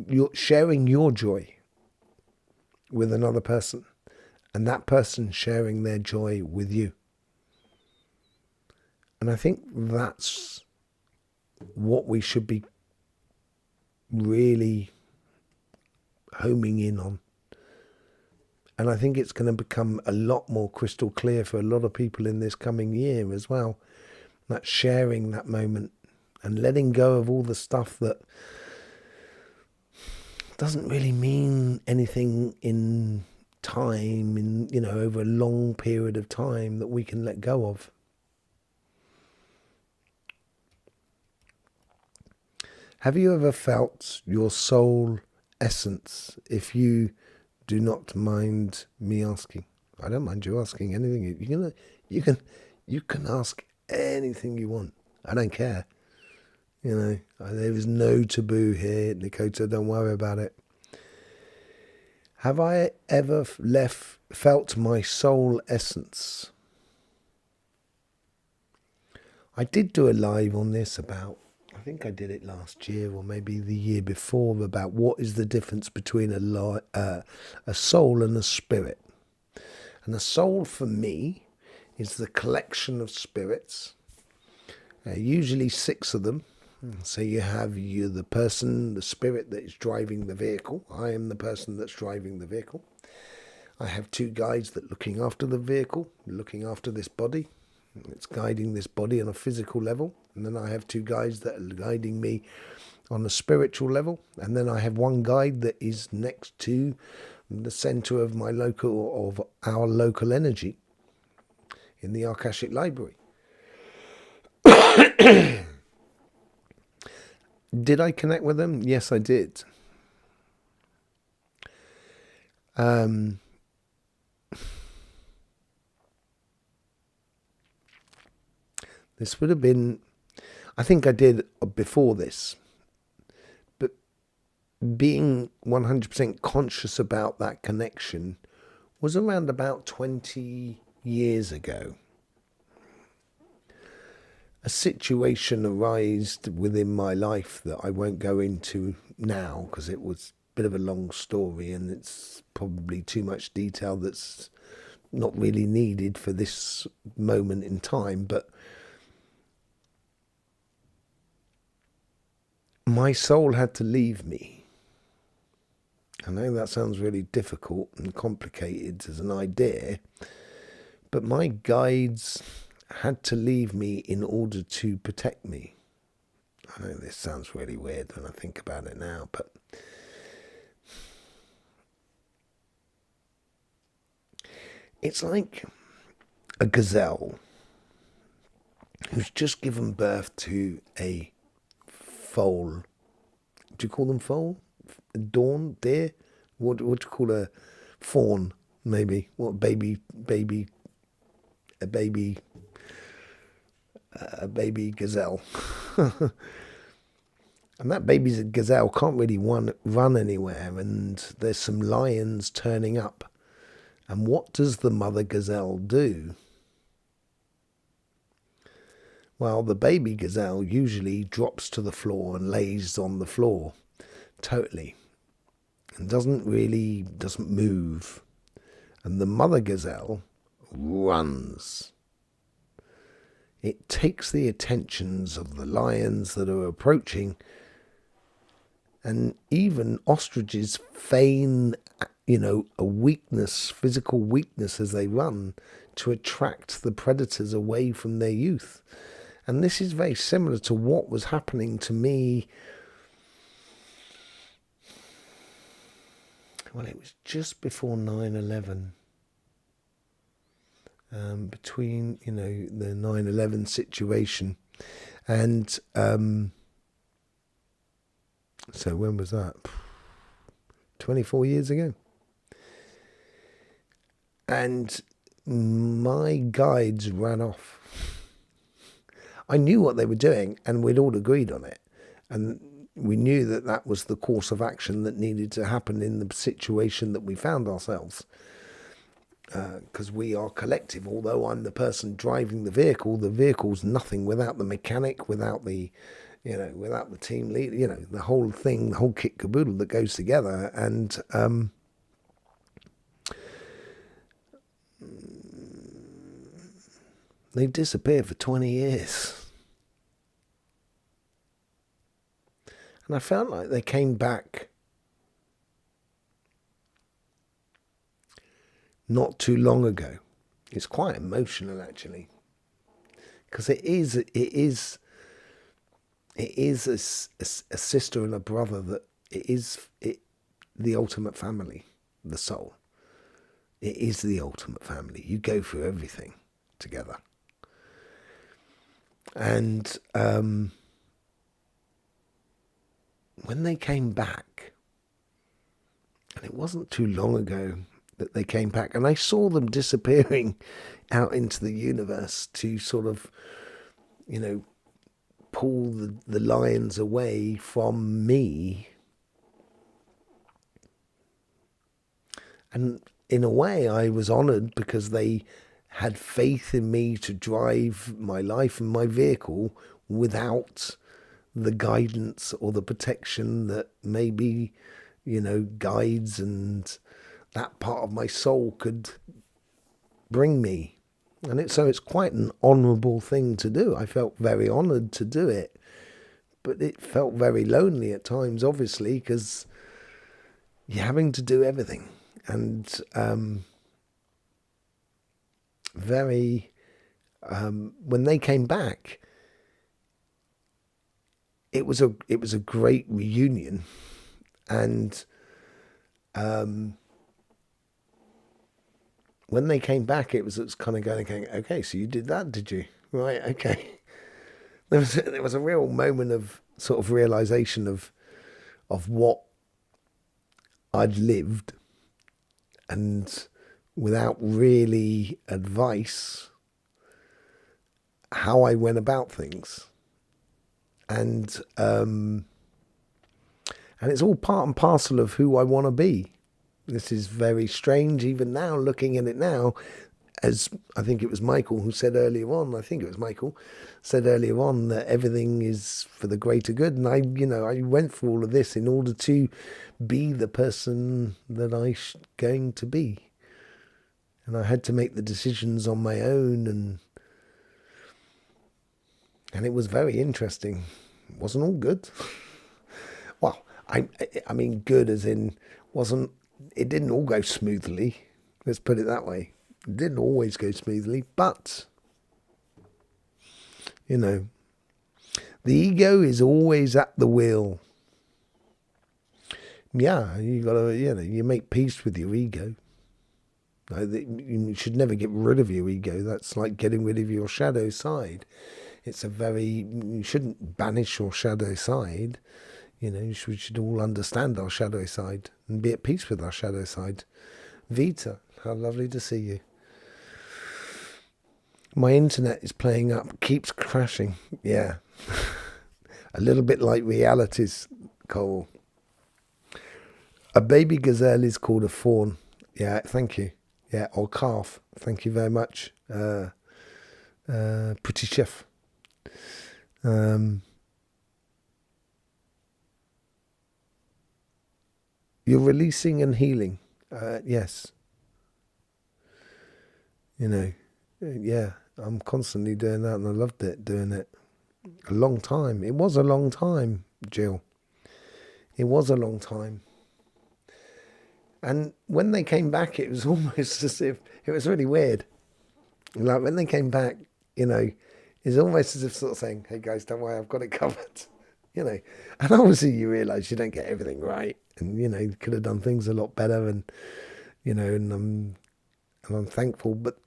You're sharing your joy with another person, and that person sharing their joy with you. And I think that's what we should be really homing in on. And I think it's going to become a lot more crystal clear for a lot of people in this coming year as well. That sharing that moment and letting go of all the stuff that doesn't really mean anything in time, in, you know, over a long period of time, that we can let go of. Have you ever felt your soul essence? If you do not mind me asking, I don't mind you asking anything. You can ask anything you want. I don't care. You know, there is no taboo here, Nikota. Don't worry about it. Have I ever felt my soul essence? I did do a live on this about, I think I did it last year or maybe the year before, about what is the difference between a soul and a spirit. And a soul for me is the collection of spirits, usually 6 of them. So you have the person, the spirit that is driving the vehicle. I am the person that's driving the vehicle. I have 2 guides that are looking after the vehicle, looking after this body. It's guiding this body on a physical level. And then I have 2 guides that are guiding me on a spiritual level. And then I have 1 guide that is next to the center of our local energy in the Akashic Library. Did I connect with them? Yes, I did. This would have been, I think I did before this, but being 100% conscious about that connection was around about 20 years ago. A situation arose within my life that I won't go into now because it was a bit of a long story and it's probably too much detail that's not really needed for this moment in time. But my soul had to leave me. I know that sounds really difficult and complicated as an idea, but my guides had to leave me in order to protect me. I know this sounds really weird when I think about it now, but it's like a gazelle who's just given birth to a foal. Do you call them foal? Dawn? Deer? What do you call a fawn? Maybe. What, a baby gazelle. And that baby gazelle can't really run anywhere, and there's some lions turning up. And what does the mother gazelle do? Well, the baby gazelle usually drops to the floor and lays on the floor totally, and doesn't move. And the mother gazelle runs. It takes the attentions of the lions that are approaching, and even ostriches feign, a weakness, physical weakness as they run to attract the predators away from their youth. And this is very similar to what was happening to me. Well, it was just before 9/11. Between, the 9/11 situation. And so when was that? 24 years ago. And my guides ran off. I knew what they were doing, and we'd all agreed on it. And we knew that that was the course of action that needed to happen in the situation that we found ourselves. Because we are collective. Although I'm the person driving the vehicle's nothing without the mechanic, without the, without the team leader, the whole thing, the whole kit caboodle that goes together. And they disappeared for 20 years. And I felt like they came back not too long ago. It's quite emotional, actually, because it is a sister and a brother, that the ultimate family, the soul. It is the ultimate family. You go through everything together. And when they came back, and it wasn't too long ago that they came back, and I saw them disappearing out into the universe to sort of, pull the lions away from me. And in a way, I was honoured, because they had faith in me to drive my life and my vehicle without the guidance or the protection that maybe, guides and that part of my soul could bring me. And so it's quite an honourable thing to do. I felt very honoured to do it. But it felt very lonely at times, obviously, because you're having to do everything. And when they came back, it was a great reunion. And when they came back, it was kind of going, okay, so you did that, did you? Right, okay. There was a real moment of sort of realization of what I'd lived, and without really advice, how I went about things. And it's all part and parcel of who I want to be. This is very strange, even now, looking at it now, as I think it was Michael who said earlier on, that everything is for the greater good. And I went through all of this in order to be the person that I'm going to be. And I had to make the decisions on my own, and it was very interesting. It wasn't all good. Well, I mean good as in it didn't all go smoothly. Let's put it that way. It didn't always go smoothly, but the ego is always at the wheel. Yeah, you gotta, you make peace with your ego. No, you should never get rid of your ego. That's like getting rid of your shadow side. You shouldn't banish your shadow side. We should all understand our shadow side and be at peace with our shadow side. Vita, how lovely to see you. My internet is playing up, keeps crashing. Yeah. A little bit like realities, Cole. A baby gazelle is called a fawn. Yeah, thank you. Yeah, or calf. Thank you very much. Pretty chef. You're releasing and healing. Yes. Yeah, I'm constantly doing that, and I loved it, doing it. A long time. It was a long time, Jill. It was a long time. And when they came back, it was almost as if, it was really weird. Like when they came back, it's almost as if sort of saying, hey guys, don't worry, I've got it covered. And obviously you realise you don't get everything right. And, you could have done things a lot better. And, and I'm thankful. But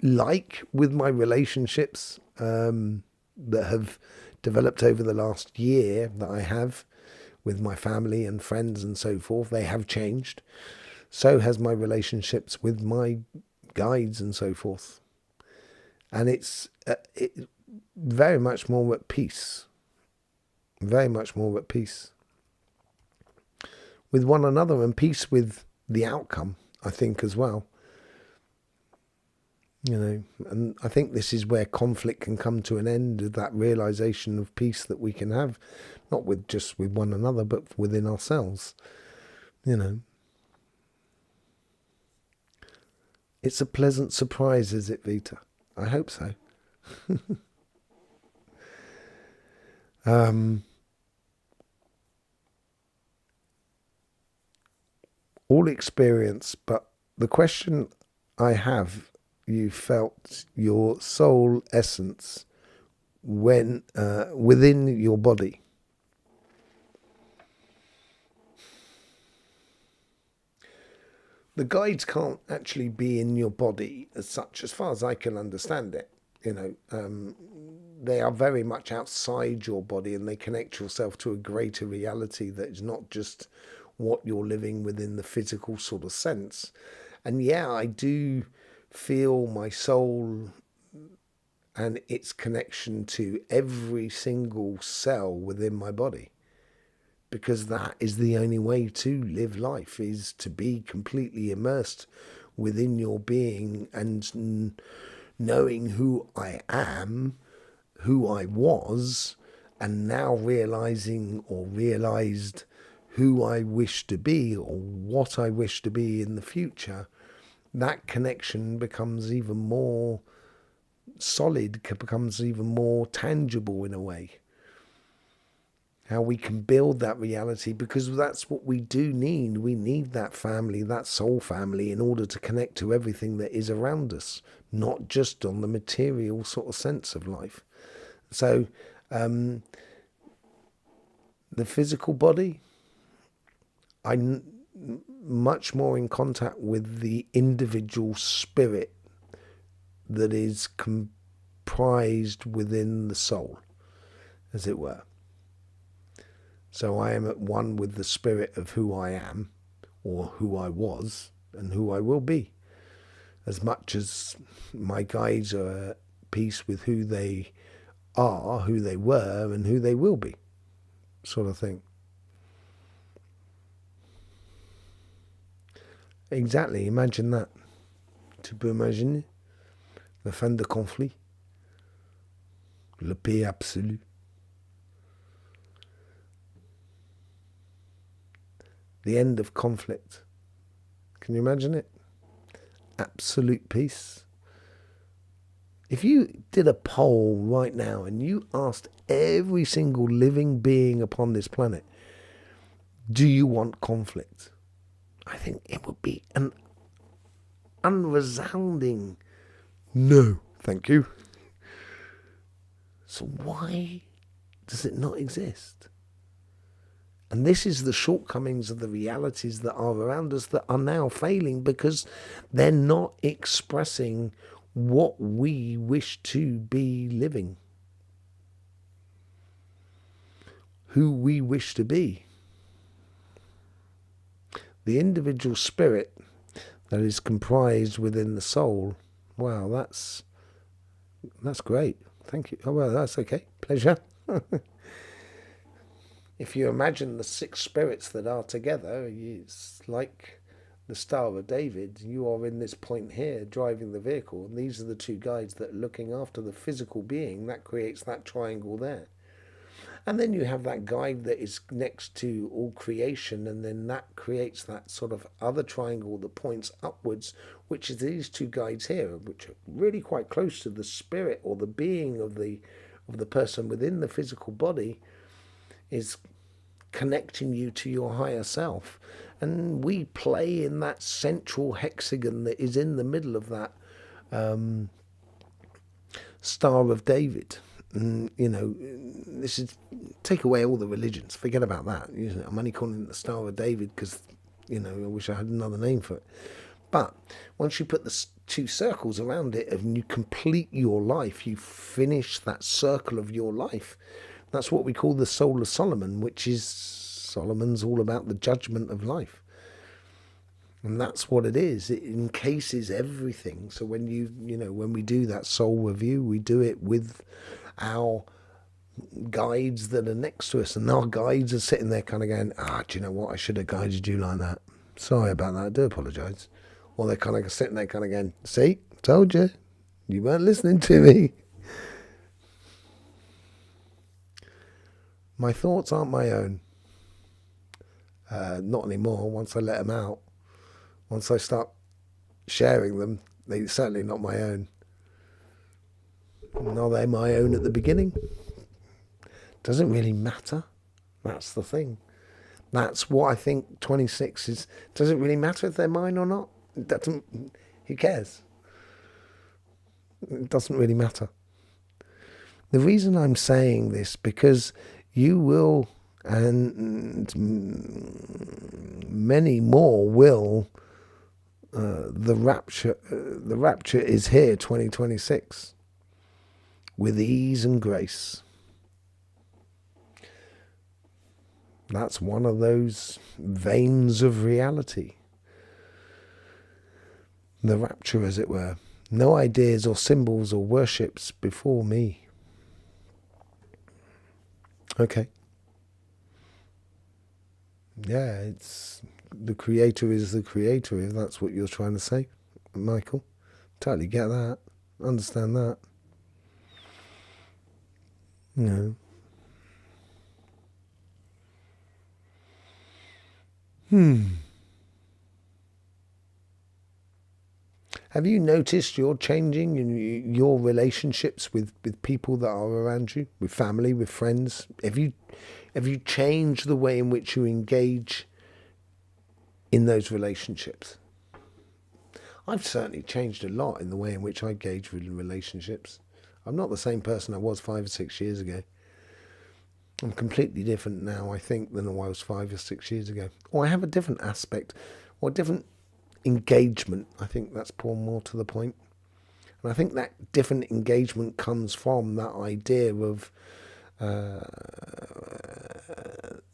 like with my relationships that have developed over the last year that I have with my family and friends and so forth, they have changed. So has my relationships with my guides and so forth. And it's very much more at peace. Very much more at peace with one another and peace with the outcome, I think, as well. And I think this is where conflict can come to an end, that realization of peace that we can have, not just with one another, but within ourselves. It's a pleasant surprise, is it, Vita? I hope so. All experience, but the question I have, you felt your soul essence when within your body. The guides can't actually be in your body as such, as far as I can understand it. They are very much outside your body, and they connect yourself to a greater reality that is not just what you're living within the physical sort of sense. And yeah, I do feel my soul and its connection to every single cell within my body, because that is the only way to live life, is to be completely immersed within your being and knowing who I am, who I was, and now realized who I wish to be or what I wish to be in the future. That connection becomes even more solid, becomes even more tangible in a way. How we can build that reality, because that's what we do need. We need that family, that soul family, in order to connect to everything that is around us, not just on the material sort of sense of life. So the physical body, I'm much more in contact with the individual spirit that is comprised within the soul, as it were. So I am at one with the spirit of who I am, or who I was, and who I will be. As much as my guides are at peace with who they are, who they were, and who they will be, sort of thing. Exactly, imagine that. Tu peux imaginer la fin de conflit, le paix absolu. The end of conflict. Can you imagine it? Absolute peace. If you did a poll right now and you asked every single living being upon this planet, do you want conflict? I think it would be an unresounding no, thank you. So why does it not exist? And this is the shortcomings of the realities that are around us that are now failing because they're not expressing what we wish to be living, who we wish to be. The individual spirit that is comprised within the soul. Wow, that's great. Thank you. Oh, well, that's okay. Pleasure. If you imagine the 6 spirits that are together, it's like the Star of David. You are in this point here driving the vehicle, and these are the 2 guides that are looking after the physical being. That creates that triangle there. And then you have that guide that is next to all creation, and then that creates that sort of other triangle that points upwards, which is these 2 guides here, which are really quite close to the spirit or the being of the person within the physical body, is connecting you to your higher self. And we play in that central hexagon that is in the middle of that Star of David. And, this is, take away all the religions, forget about that. I'm only calling it the Star of David because, I wish I had another name for it. But once you put the 2 circles around it and you complete your life, you finish that circle of your life. That's what we call the Soul of Solomon, which is Solomon's all about the judgment of life. And that's what it is. It encases everything. So when when we do that soul review, we do it with our guides that are next to us, and our guides are sitting there kind of going, do you know what? I should have guided you like that. Sorry about that. I do apologise. Or they're kind of sitting there kind of going, see, told you. You weren't listening to me. My thoughts aren't my own. Not anymore. Once I let them out, once I start sharing them, they're certainly not my own. Are they my own at the beginning? Doesn't really matter. That's the thing. That's what I think 26 is. Does it really matter if they're mine or not? It doesn't. Who cares? It doesn't really matter. The reason I'm saying this, because you will, and many more will, the rapture is here 2026 with ease and grace. That's one of those veins of reality. The rapture, as it were. No ideas or symbols or worships before me. Okay. Yeah, it's the creator is the creator, if that's what you're trying to say, Michael. Totally get that. Understand that. No. Have you noticed you're changing in your relationships with people that are around you, with family, with friends? Have you changed the way in which you engage in those relationships? I've certainly changed a lot in the way in which I engage with relationships. I'm not the same person I was 5 or 6 years ago. I'm completely different now, I think, than I was 5 or 6 years ago. Or I have a different aspect, or a different engagement. I think that's more to the point. And I think that different engagement comes from that idea of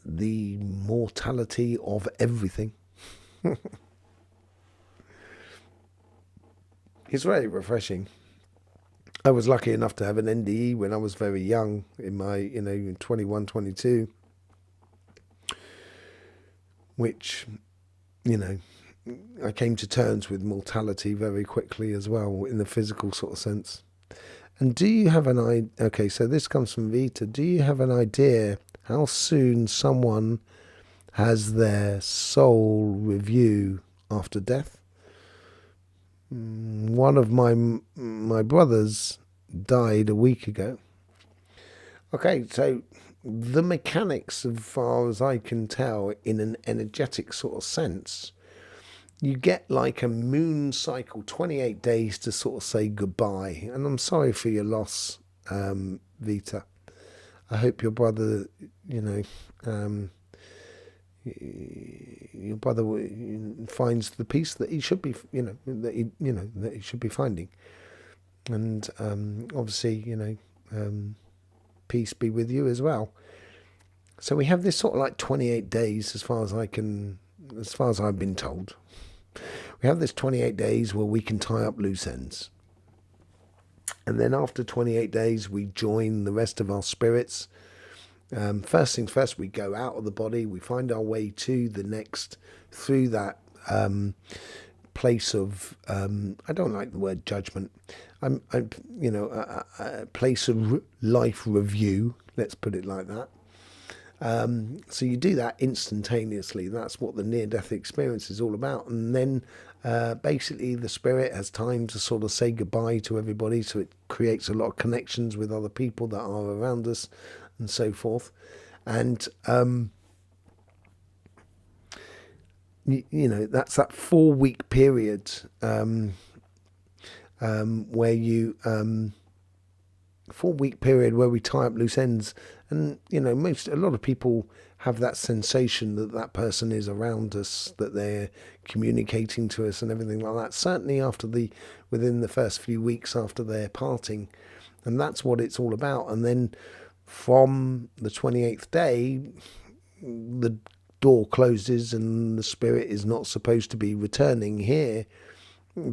the mortality of everything. It's very refreshing. I was lucky enough to have an NDE when I was very young, in my 21, 22, which I came to terms with mortality very quickly as well, in the physical sort of sense. And do you have an idea? Okay, so this comes from Vita. Do you have an idea how soon someone has their soul review after death? One of my brothers died a week ago. Okay, so the mechanics, as far as I can tell, in an energetic sort of sense, you get like a moon cycle, 28 days to sort of say goodbye. And I'm sorry for your loss, Vita. I hope your brother, your brother finds the peace that he should be, that he should be finding. And obviously, peace be with you as well. So we have this sort of like 28 days, as far as I've been told. We have this 28 days where we can tie up loose ends. And then after 28 days, we join the rest of our spirits. First things first, we go out of the body. We find our way to the next, through that place of, I don't like the word judgment. A place of life review. Let's put it like that. So you do that instantaneously. That's what the near-death experience is all about. And then basically the spirit has time to sort of say goodbye to everybody, so it creates a lot of connections with other people that are around us and so forth. And that's that 4-week period where you 4-week period where we tie up loose ends. And a lot of people have that sensation that that person is around us, that they're communicating to us and everything like that, certainly within the first few weeks after their parting. And that's what it's all about. And then from the 28th day, the door closes and the spirit is not supposed to be returning here,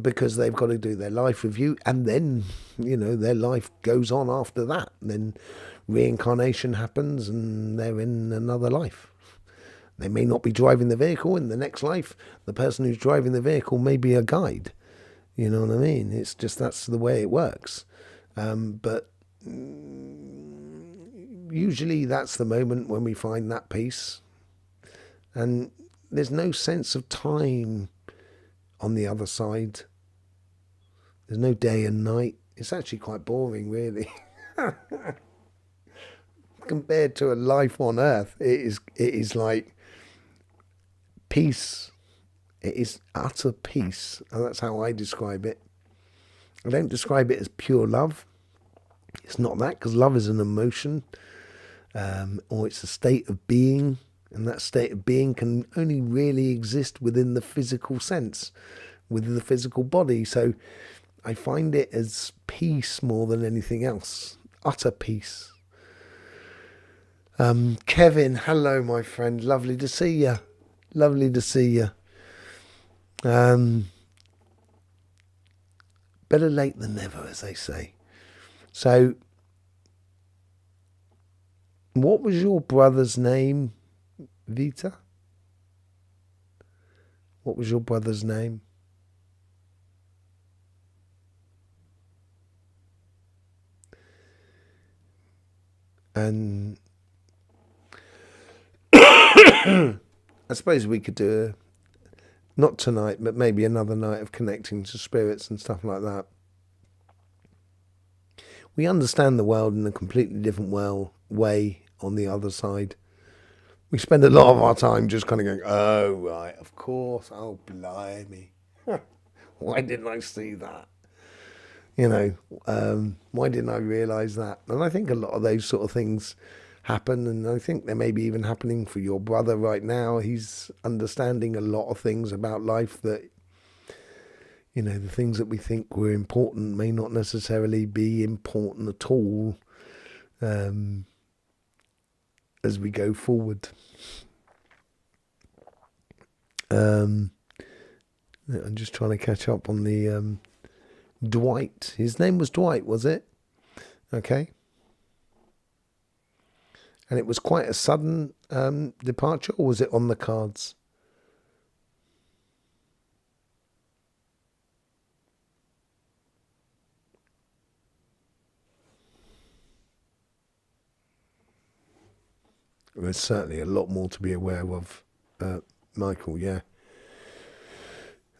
because they've got to do their life review, and then their life goes on after that. Then reincarnation happens and they're in another life. They may not be driving the vehicle in the next life. The person who's driving the vehicle may be a guide. You know what I mean? It's just, that's the way it works. But usually that's the moment when we find that peace, and there's no sense of time on the other side. There's no day and night. It's actually quite boring, really. Compared to a life on earth, it is like peace. It is utter peace, and that's how I describe it. I don't describe it as pure love. It's not that, because love is an emotion, or it's a state of being. And that state of being can only really exist within the physical sense, within the physical body. So I find it as peace more than anything else. Utter peace. Kevin, hello, my friend. Lovely to see you. Lovely to see you. Better late than never, as they say. So, what was your brother's name? Vita? What was your brother's name? And I suppose we could do not tonight, but maybe another night of connecting to spirits and stuff like that. We understand the world in a completely different way on the other side. We spend a lot of our time just kind of going, oh, right, of course, oh, blimey. Why didn't I see that? Why didn't I realise that? And I think a lot of those sort of things happen, and I think they may be even happening for your brother right now. He's understanding a lot of things about life that, the things that we think were important may not necessarily be important at all. As we go forward. I'm just trying to catch up on the Dwight. His name was Dwight, was it? Okay. And it was quite a sudden departure, or was it on the cards? There's certainly a lot more to be aware of, Michael, yeah,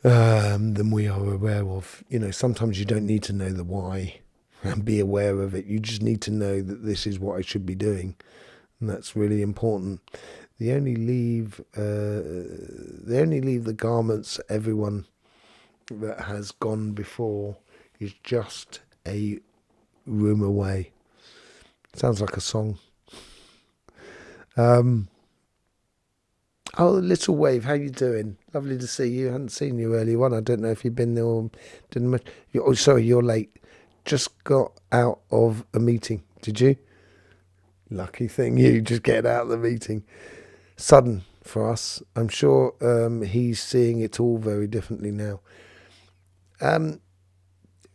than we are aware of. Sometimes you don't need to know the why and be aware of it. You just need to know that this is what I should be doing, and that's really important. They only leave the garments. Everyone that has gone before is just a room away. Sounds like a song. Oh, Little Wave, how you doing? Lovely to see you. Hadn't seen you earlier on. I don't know if you've been there or didn't much. Oh, sorry, you're late. Just got out of a meeting. Did you? Lucky thing, you just getting out of the meeting. Sudden for us. I'm sure he's seeing it all very differently now.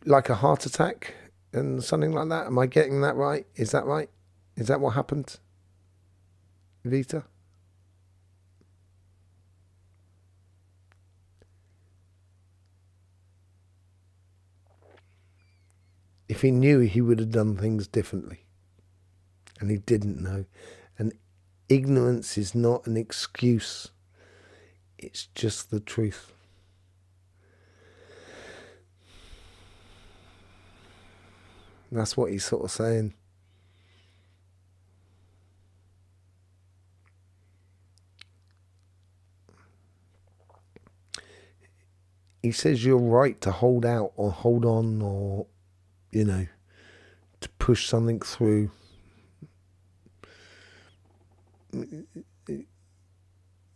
Like a heart attack and something like that. Am I getting that right? Is that right? Is that what happened, Vita? If he knew, he would have done things differently. And he didn't know. And ignorance is not an excuse. It's just the truth. That's what he's sort of saying. He says you're right to hold out or hold on or, to push something through.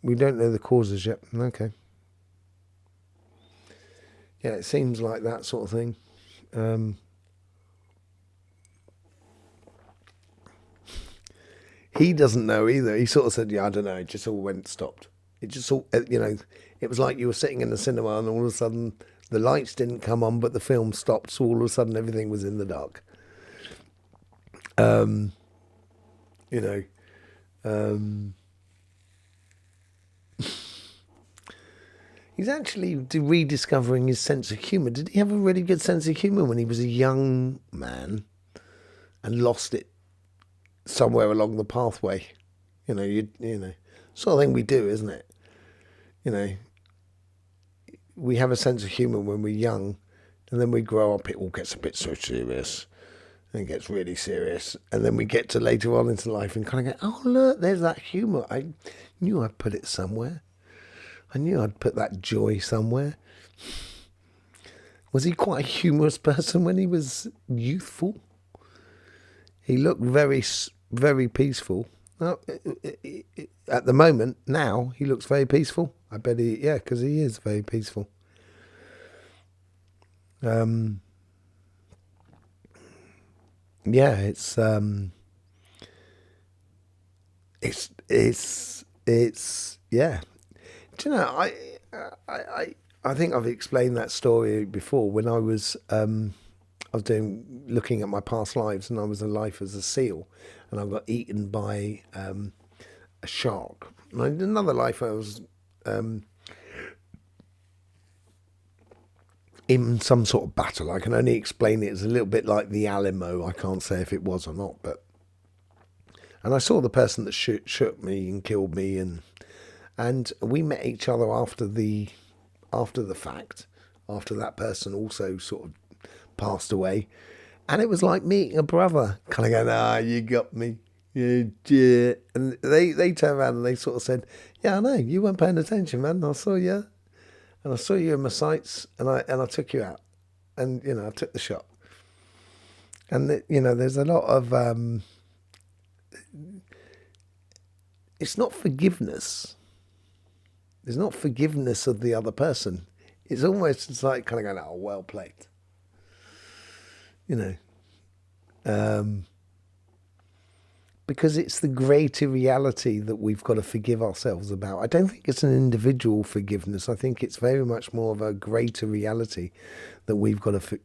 We don't know the causes yet. Okay. Yeah, it seems like that sort of thing. He doesn't know either. He sort of said, yeah, I don't know. It just all stopped. It just all, it was like you were sitting in the cinema and all of a sudden the lights didn't come on, but the film stopped. So all of a sudden everything was in the dark. He's actually rediscovering his sense of humour. Did he have a really good sense of humour when he was a young man and lost it somewhere along the pathway? Sort of thing we do, isn't it? We have a sense of humour when we're young, and then we grow up, it all gets a bit so serious, and it gets really serious, and then we get to later on into life and kind of go, oh look, there's that humour. I knew I'd put it somewhere. I knew I'd put that joy somewhere. Was he quite a humorous person when he was youthful? He looked very, very peaceful. At the moment, now, he looks very peaceful. I bet because he is very peaceful. It's yeah. Do you know, I think I've explained that story before. When I was looking at my past lives, and I was a life as a seal, and I got eaten by a shark. And in another life, I was in some sort of battle. I can only explain it as a little bit like the Alamo. I can't say if it was or not, and I saw the person that shoot me and killed me, and we met each other after the fact, after that person also sort of passed away, and it was like meeting a brother, kind of going, you got me, yeah. And they turned around and they sort of said, yeah, I know, you weren't paying attention, man. I saw you, and I saw you in my sights, and I took you out, and I took the shot, and there's a lot of it's not forgiveness. There's not forgiveness of the other person. It's almost like kind of going, oh, well played. Because it's the greater reality that we've got to forgive ourselves about. I don't think it's an individual forgiveness. I think it's very much more of a greater reality that we've got to,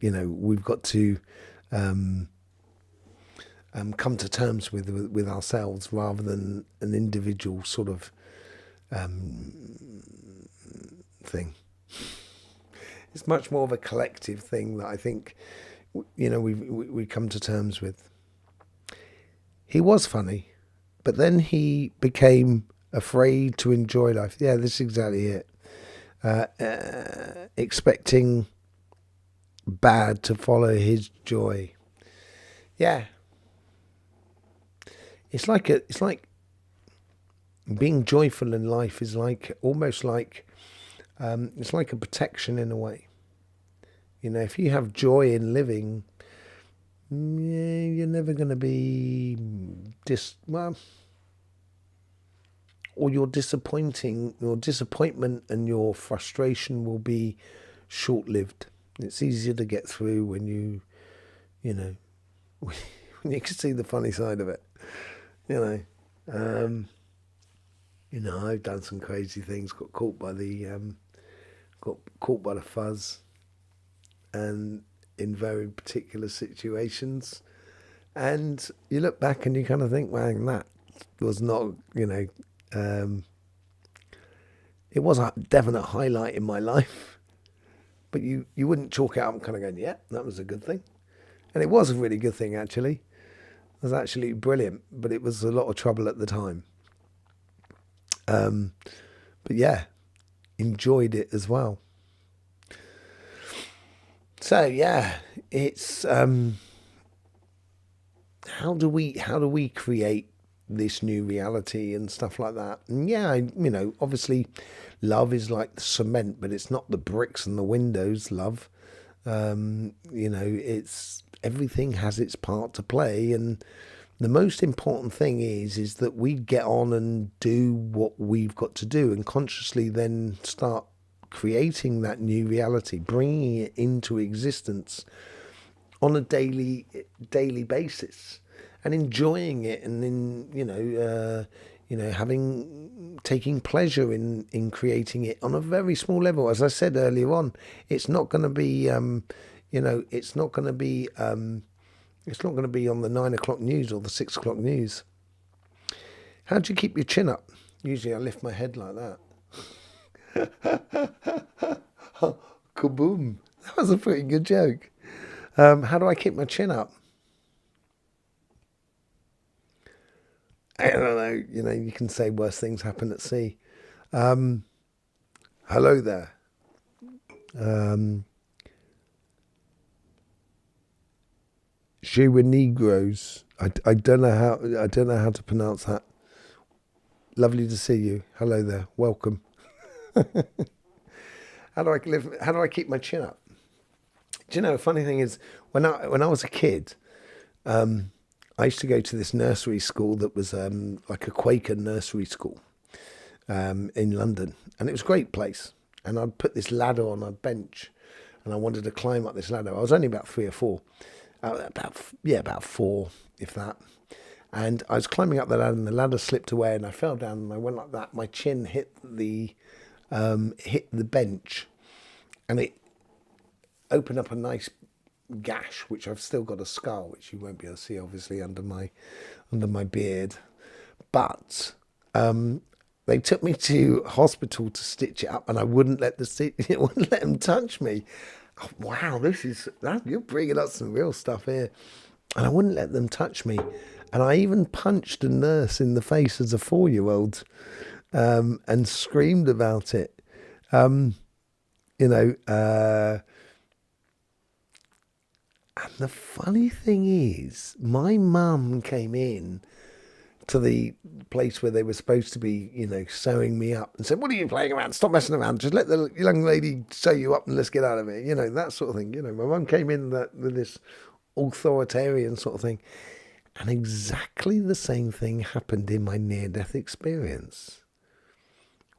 come to terms with ourselves, rather than an individual sort of thing. It's much more of a collective thing that I think we come to terms with. He was funny, but then he became afraid to enjoy life. Yeah, this is exactly it. Expecting bad to follow his joy. Yeah. It's like being joyful in life is almost like it's like a protection in a way. If you have joy in living, you're never going to be or your disappointment and your frustration will be short-lived. It's easier to get through when you know, when you can see the funny side of it. I've done some crazy things, got caught by the fuzz, and in very particular situations. And you look back and you kind of think, man, that was not, it was a definite highlight in my life. But you wouldn't chalk it up and kind of going, yeah, that was a good thing. And it was a really good thing, actually. It was actually brilliant, but it was a lot of trouble at the time. But yeah, enjoyed it as well. So yeah, it's how do we create this new reality and stuff like that? And yeah, obviously love is like the cement, but it's not the bricks and the windows, love. It's everything has its part to play, and the most important thing is that we get on and do what we've got to do, and consciously then start creating that new reality, bringing it into existence on a daily basis, and enjoying it, and then taking pleasure in creating it on a very small level. As I said earlier on, it's not going to be it's not going to be on the 9 o'clock news or the 6 o'clock news. How do you keep your chin up? Usually I lift my head like that. Kaboom! That was a pretty good joke. How do I keep my chin up? I don't know. You can say worse things happen at sea. Hello there. She were Negroes. I don't know how to pronounce that. Lovely to see you. Hello there. Welcome. How do I keep my chin up? Do you know, the funny thing is, when I was a kid, I used to go to this nursery school that was like a Quaker nursery school in London, and it was a great place. And I'd put this ladder on a bench, and I wanted to climb up this ladder. I was only about 3 or 4, about 4, if that. And I was climbing up the ladder, and the ladder slipped away, and I fell down, and I went like that. My chin hit the bench, and it opened up a nice gash, which I've still got a scar, which you won't be able to see, obviously, under my beard. But they took me to hospital to stitch it up, and I wouldn't let them touch me. Oh, wow, you're bringing up some real stuff here. And I wouldn't let them touch me, and I even punched a nurse in the face as a 4-year-old, and screamed about it. And the funny thing is, my mum came in to the place where they were supposed to be, sewing me up, and said, "What are you playing around? Stop messing around. Just let the young lady sew you up and let's get out of here." That sort of thing. My mum came in with this authoritarian sort of thing. And exactly the same thing happened in my near-death experience,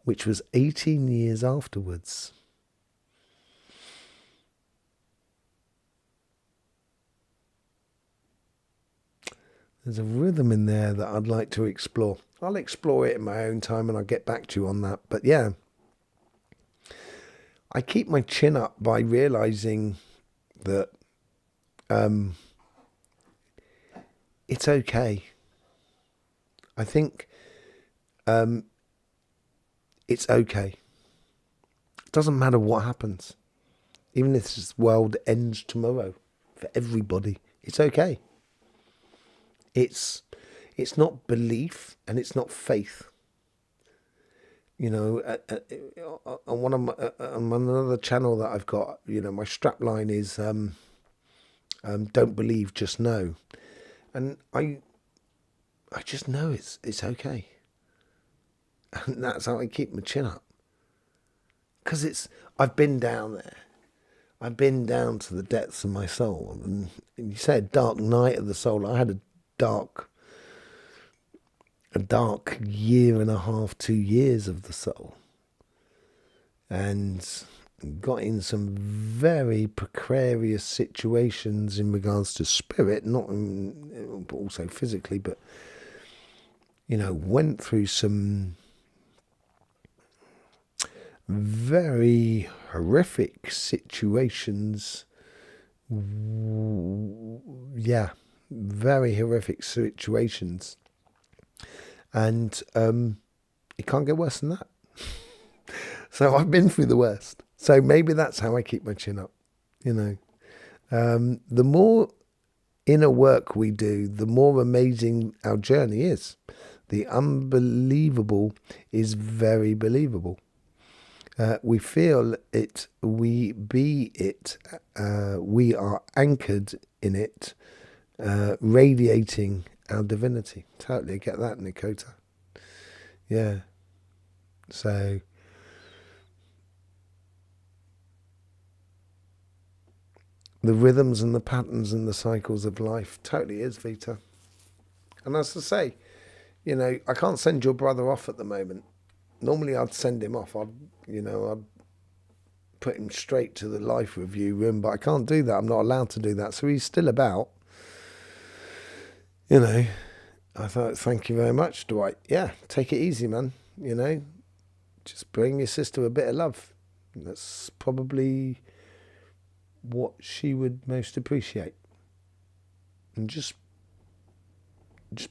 which was 18 years afterwards. There's a rhythm in there that I'd like to explore. I'll explore it in my own time, and I'll get back to you on that. But yeah, I keep my chin up by realizing that it's okay. I think it's okay. It doesn't matter what happens. Even if this world ends tomorrow, for everybody, it's okay. It's not belief, and it's not faith. On another channel that I've got, my strap line is don't believe, just know. And I just know it's okay. And that's how I keep my chin up. Because I've been down there. I've been down to the depths of my soul. And you say a dark night of the soul. I had a dark a dark year and a half, 2 years of the soul, and got in some very precarious situations in regards to spirit, but also physically, but went through some very horrific situations. Yeah, very horrific situations. And it can't get worse than that. So I've been through the worst. So maybe that's how I keep my chin up. The more inner work we do, the more amazing our journey is. The unbelievable is very believable. We feel it, we be it, we are anchored in it, radiating our divinity. Totally get that, Nikota. Yeah. So the rhythms and the patterns and the cycles of life totally is, Vita. And as I say, I can't send your brother off at the moment. Normally I'd send him off. I'd put him straight to the life review room, but I can't do that. I'm not allowed to do that. So he's still about. I thought, thank you very much, Dwight. Yeah, take it easy, man. Just bring your sister a bit of love. That's probably what she would most appreciate. And just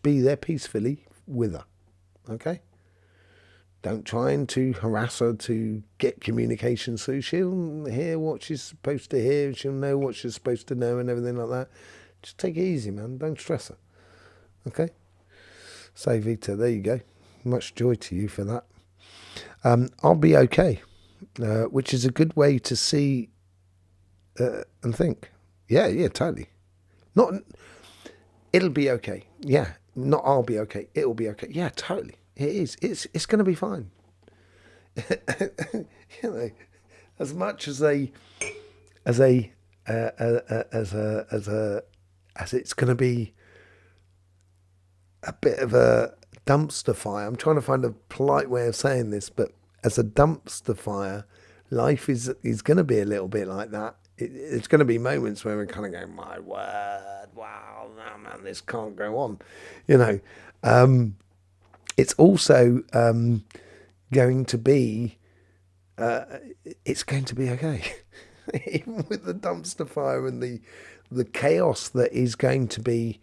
be there peacefully with her. Okay? Don't try to harass her to get communication so she'll hear what she's supposed to hear, she'll know what she's supposed to know and everything like that. Just take it easy, man. Don't stress her. Okay? So, Vita, there you go. Much joy to you for that. I'll be okay, which is a good way to see and think. Yeah, totally. Not, it'll be okay. Yeah, not I'll be okay. It'll be okay. Yeah, totally. It is. It's going to be fine. As much as it's going to be a bit of a dumpster fire. I'm trying to find a polite way of saying this, but as a dumpster fire, life is going to be a little bit like that. It's going to be moments where we're kind of going, my word, wow, no, man, this can't go on. It's also going to be, it's going to be okay. Even with the dumpster fire and the chaos that is going to be,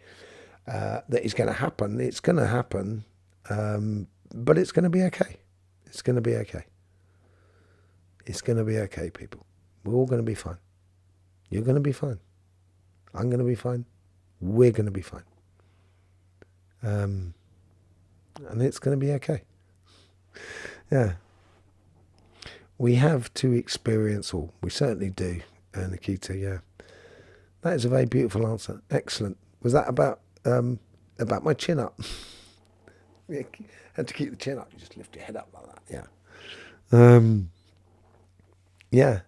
that is going to happen, it's going to happen, but it's going to be okay. It's going to be okay. It's going to be okay, people. We're all going to be fine. You're going to be fine. I'm going to be fine. We're going to be fine. And it's going to be okay. Yeah. We have to experience all. We certainly do, Nikita, yeah. That is a very beautiful answer. Excellent. Was that about my chin up? Yeah, had to keep the chin up. You just lift your head up like that, yeah. Yeah.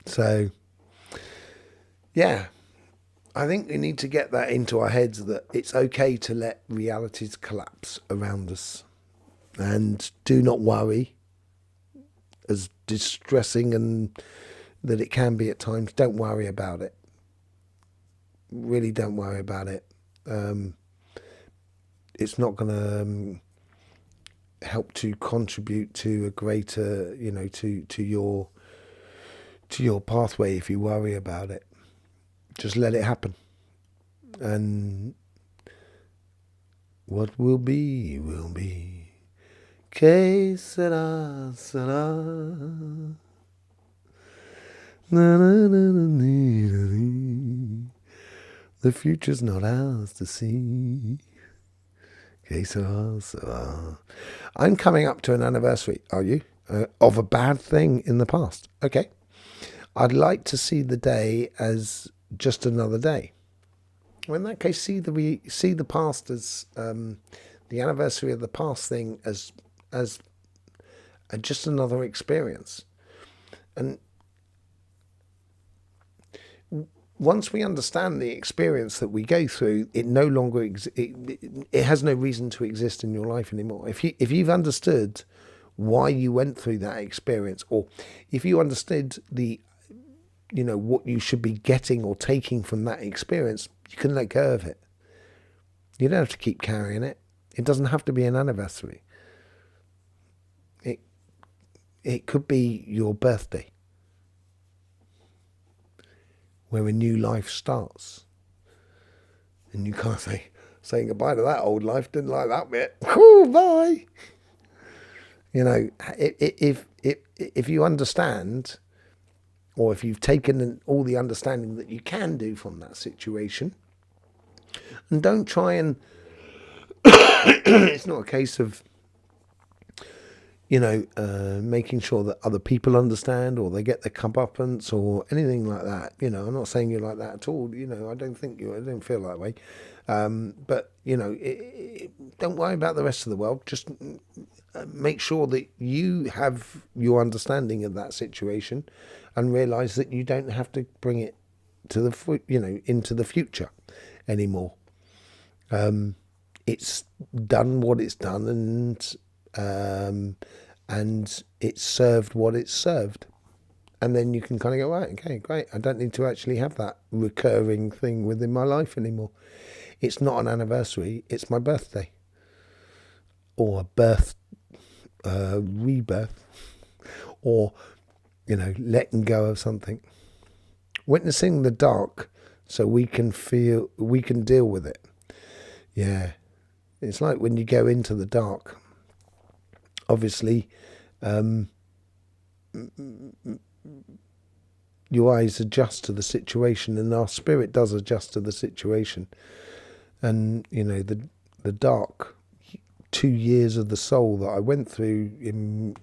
So, yeah. I think we need to get that into our heads that it's okay to let realities collapse around us. And do not worry, as distressing and that it can be at times. Don't worry about it. Really don't worry about it. It's not going to help to contribute to a greater, to your pathway if you worry about it. Just let it happen. And what will be, will be. Que sera, sera. Na, na, na, na, na, na. The future's not ours to see. Que sera, sera. I'm coming up to an anniversary, are you? Of a bad thing in the past. Okay. I'd like to see the day as just another day. Well, in that case, see the past as the anniversary of the past thing as just another experience. And once we understand the experience that we go through, it no longer it has no reason to exist in your life anymore. If you've understood why you went through that experience, or if you understood what you should be getting or taking from that experience, you can let go of it. You don't have to keep carrying it. It doesn't have to be an anniversary. It could be your birthday, where a new life starts. And you can't saying goodbye to that old life, didn't like that bit. Cool, bye. If you understand, or if you've taken all the understanding that you can do from that situation, and don't try and, it's not a case of, making sure that other people understand or they get their comeuppance or anything like that. I'm not saying you're like that at all. I don't think I don't feel that way. But, don't worry about the rest of the world. Just make sure that you have your understanding of that situation and realise that you don't have to bring it to into the future anymore. It's done what it's done, and it's served what it's served. And then you can kind of go, right, okay, great. I don't need to actually have that recurring thing within my life anymore. It's not an anniversary. It's my birthday, or a rebirth, or, letting go of something. Witnessing the dark so we can deal with it. Yeah. It's like when you go into the dark, obviously, your eyes adjust to the situation, and our spirit does adjust to the situation. And, the dark 2 years of the soul that I went through in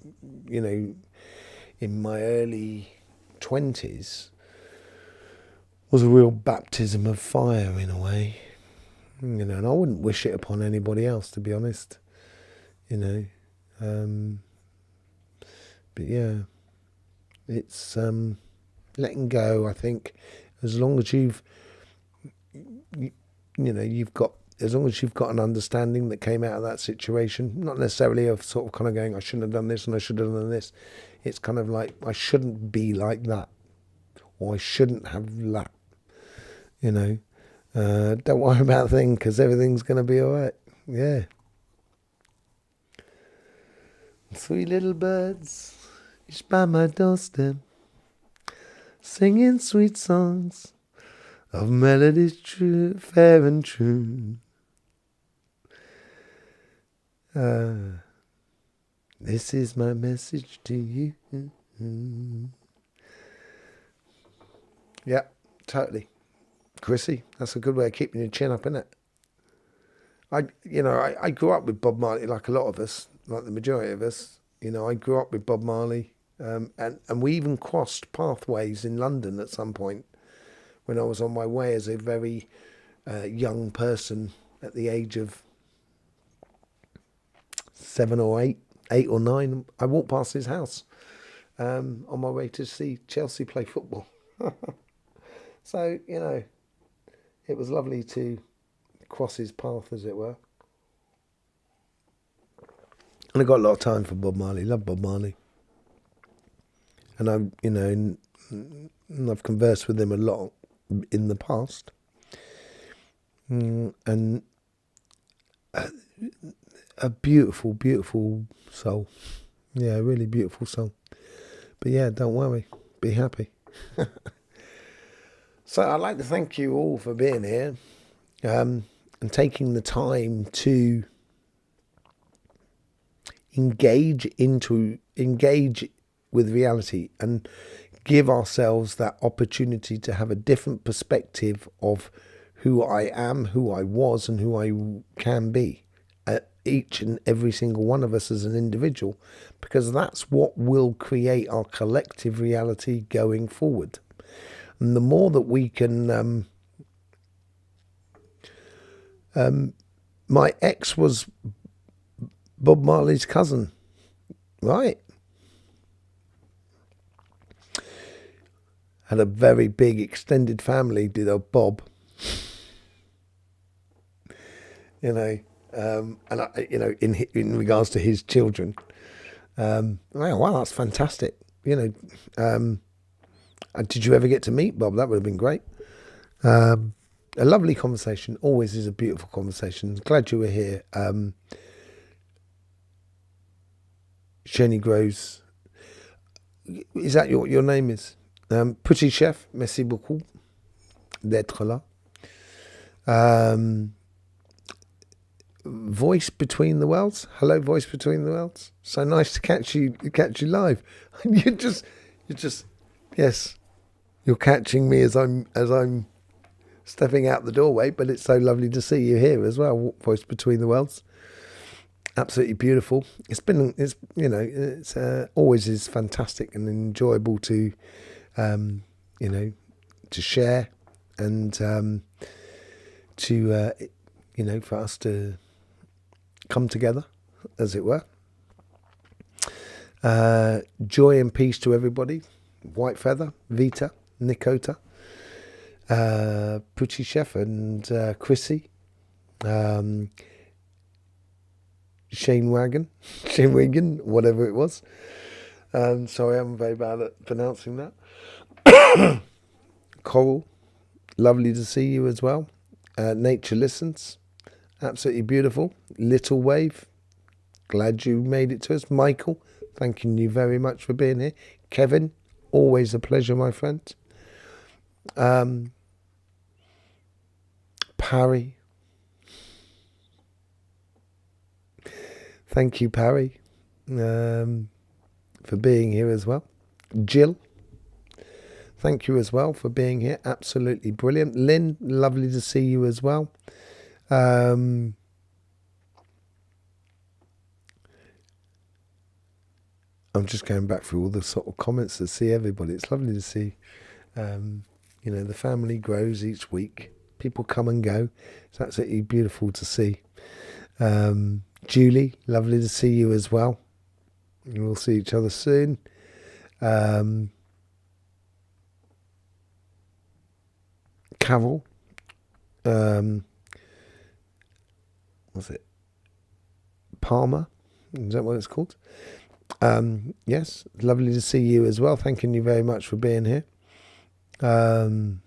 my early 20s was a real baptism of fire in a way. And I wouldn't wish it upon anybody else, to be honest. But yeah, it's letting go. I think as long as as long as you've got an understanding that came out of that situation, not necessarily of sort of kind of going, I shouldn't have done this and I should have done this. It's kind of like, I shouldn't be like that, or I shouldn't have that. Don't worry about a thing, because everything's going to be all right. Yeah. Three little birds, each by my doorstep, singing sweet songs of melodies true, fair and true. This is my message to you. Yeah, totally. Chrissy, that's a good way of keeping your chin up, isn't it? I grew up with Bob Marley, like a lot of us, like the majority of us. I grew up with Bob Marley, and we even crossed pathways in London at some point when I was on my way as a very young person at the age of 7 or 8 or 9. I walked past his house on my way to see Chelsea play football. So, it was lovely to cross his path, as it were. And I got a lot of time for Bob Marley. Love Bob Marley. And I've conversed with him a lot in the past. And a beautiful, beautiful soul. Yeah, a really beautiful soul. But yeah, don't worry. Be happy. So I'd like to thank you all for being here, and taking the time to engage with reality and give ourselves that opportunity to have a different perspective of who I am, who I was, and who I can be. Each and every single one of us as an individual, because that's what will create our collective reality going forward. And the more that we can, my ex was Bob Marley's cousin, right? had a very big extended family, did a Bob, you know, and you know, in regards to his children, wow, that's fantastic. You know, did you ever get to meet Bob? That would have been great. A lovely conversation. Always is a beautiful conversation. Glad you were here. Jenny Groves, is that your name is? Petit chef, merci beaucoup d'être là. Voice Between the Worlds. Hello, Voice Between the Worlds. So nice to catch you live. you're just yes, you're catching me as I'm stepping out the doorway, but it's so lovely to see you here as well. Voice Between the Worlds. Absolutely beautiful. It's you know, it's always is fantastic and enjoyable to you know, to share and to you know, for us to come together, as it were. Joy and peace to everybody. White Feather, Vita, Nikota, Pucci Chef and Chrissy, Shane Wagon, whatever it was. Sorry, I'm very bad at pronouncing that. Coral, lovely to see you as well. Nature Listens, absolutely beautiful. Little Wave, glad you made it to us. Michael, thanking you very much for being here. Kevin, always a pleasure, my friend. Parry, thank you, Parry, for being here as well. Jill, thank you as well for being here. Absolutely brilliant. Lynn, lovely to see you as well. I'm just going back through all the sort of comments to see everybody. It's lovely to see, you know, the family grows each week. People come and go. It's absolutely beautiful to see. Julie, lovely to see you as well. We'll see each other soon. Carol, what's it? Palmer, is that what it's called? Yes, lovely to see you as well. Thanking you very much for being here. I'm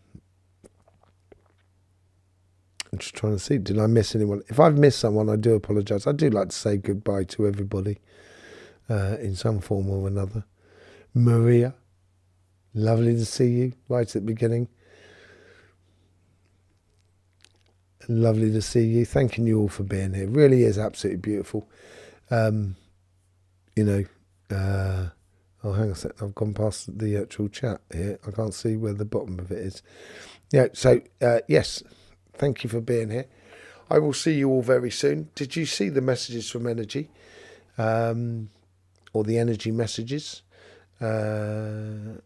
just trying to see, did I miss anyone? If I've missed someone, I do apologise. I do like to say goodbye to everybody in some form or another. Maria, lovely to see you right at the beginning. Lovely to see you. Thanking you all for being here. Really is absolutely beautiful. You know, oh, hang on a sec. I've gone past the actual chat here. I can't see where the bottom of it is. Yeah, so, yes, thank you for being here. I will see you all very soon. Did you see the messages from Energy? Or the energy messages? Clicked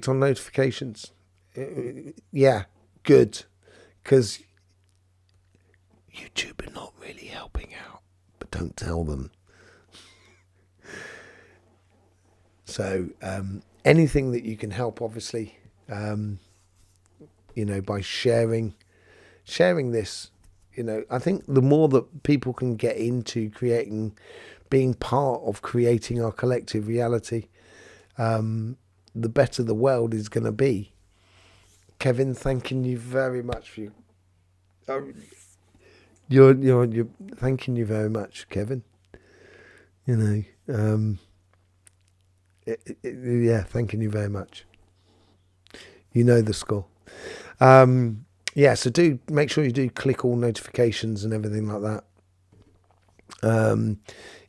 on notifications. Yeah, good. Because YouTube are not really helping out, but don't tell them. So anything that you can help, obviously, you know, by sharing this, you know, I think the more that people can get into being part of creating our collective reality, the better the world is going to be. Kevin, thanking you very much for you. You're thanking you very much, Kevin. You know, yeah, thanking you very much. You know the score. Yeah, so do make sure you do click all notifications and everything like that.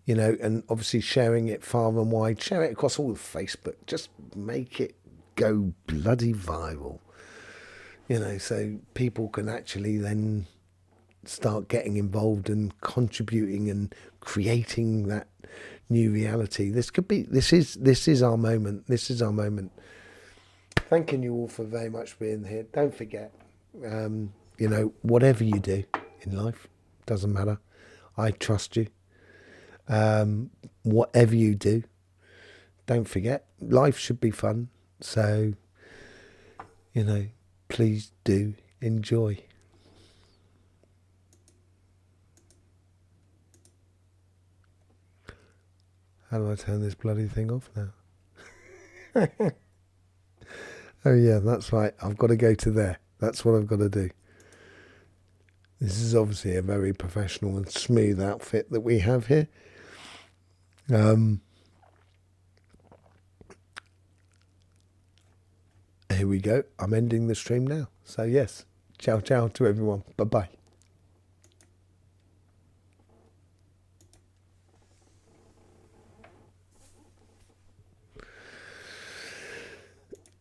You know, and obviously sharing it far and wide. Share it across all of Facebook. Just make it go bloody viral. You know, so people can actually then start getting involved and contributing and creating that new reality. This is our moment. This is our moment. Thanking you all for very much being here. Don't forget, you know, whatever you do in life, doesn't matter. I trust you. Whatever you do, don't forget, life should be fun. So you know, please do enjoy. How do I turn this bloody thing off now? Oh yeah, that's right. I've got to go to there. That's what I've got to do. This is obviously a very professional and smooth outfit that we have here. Here we go. I'm ending the stream now. So yes, ciao ciao to everyone. Bye bye.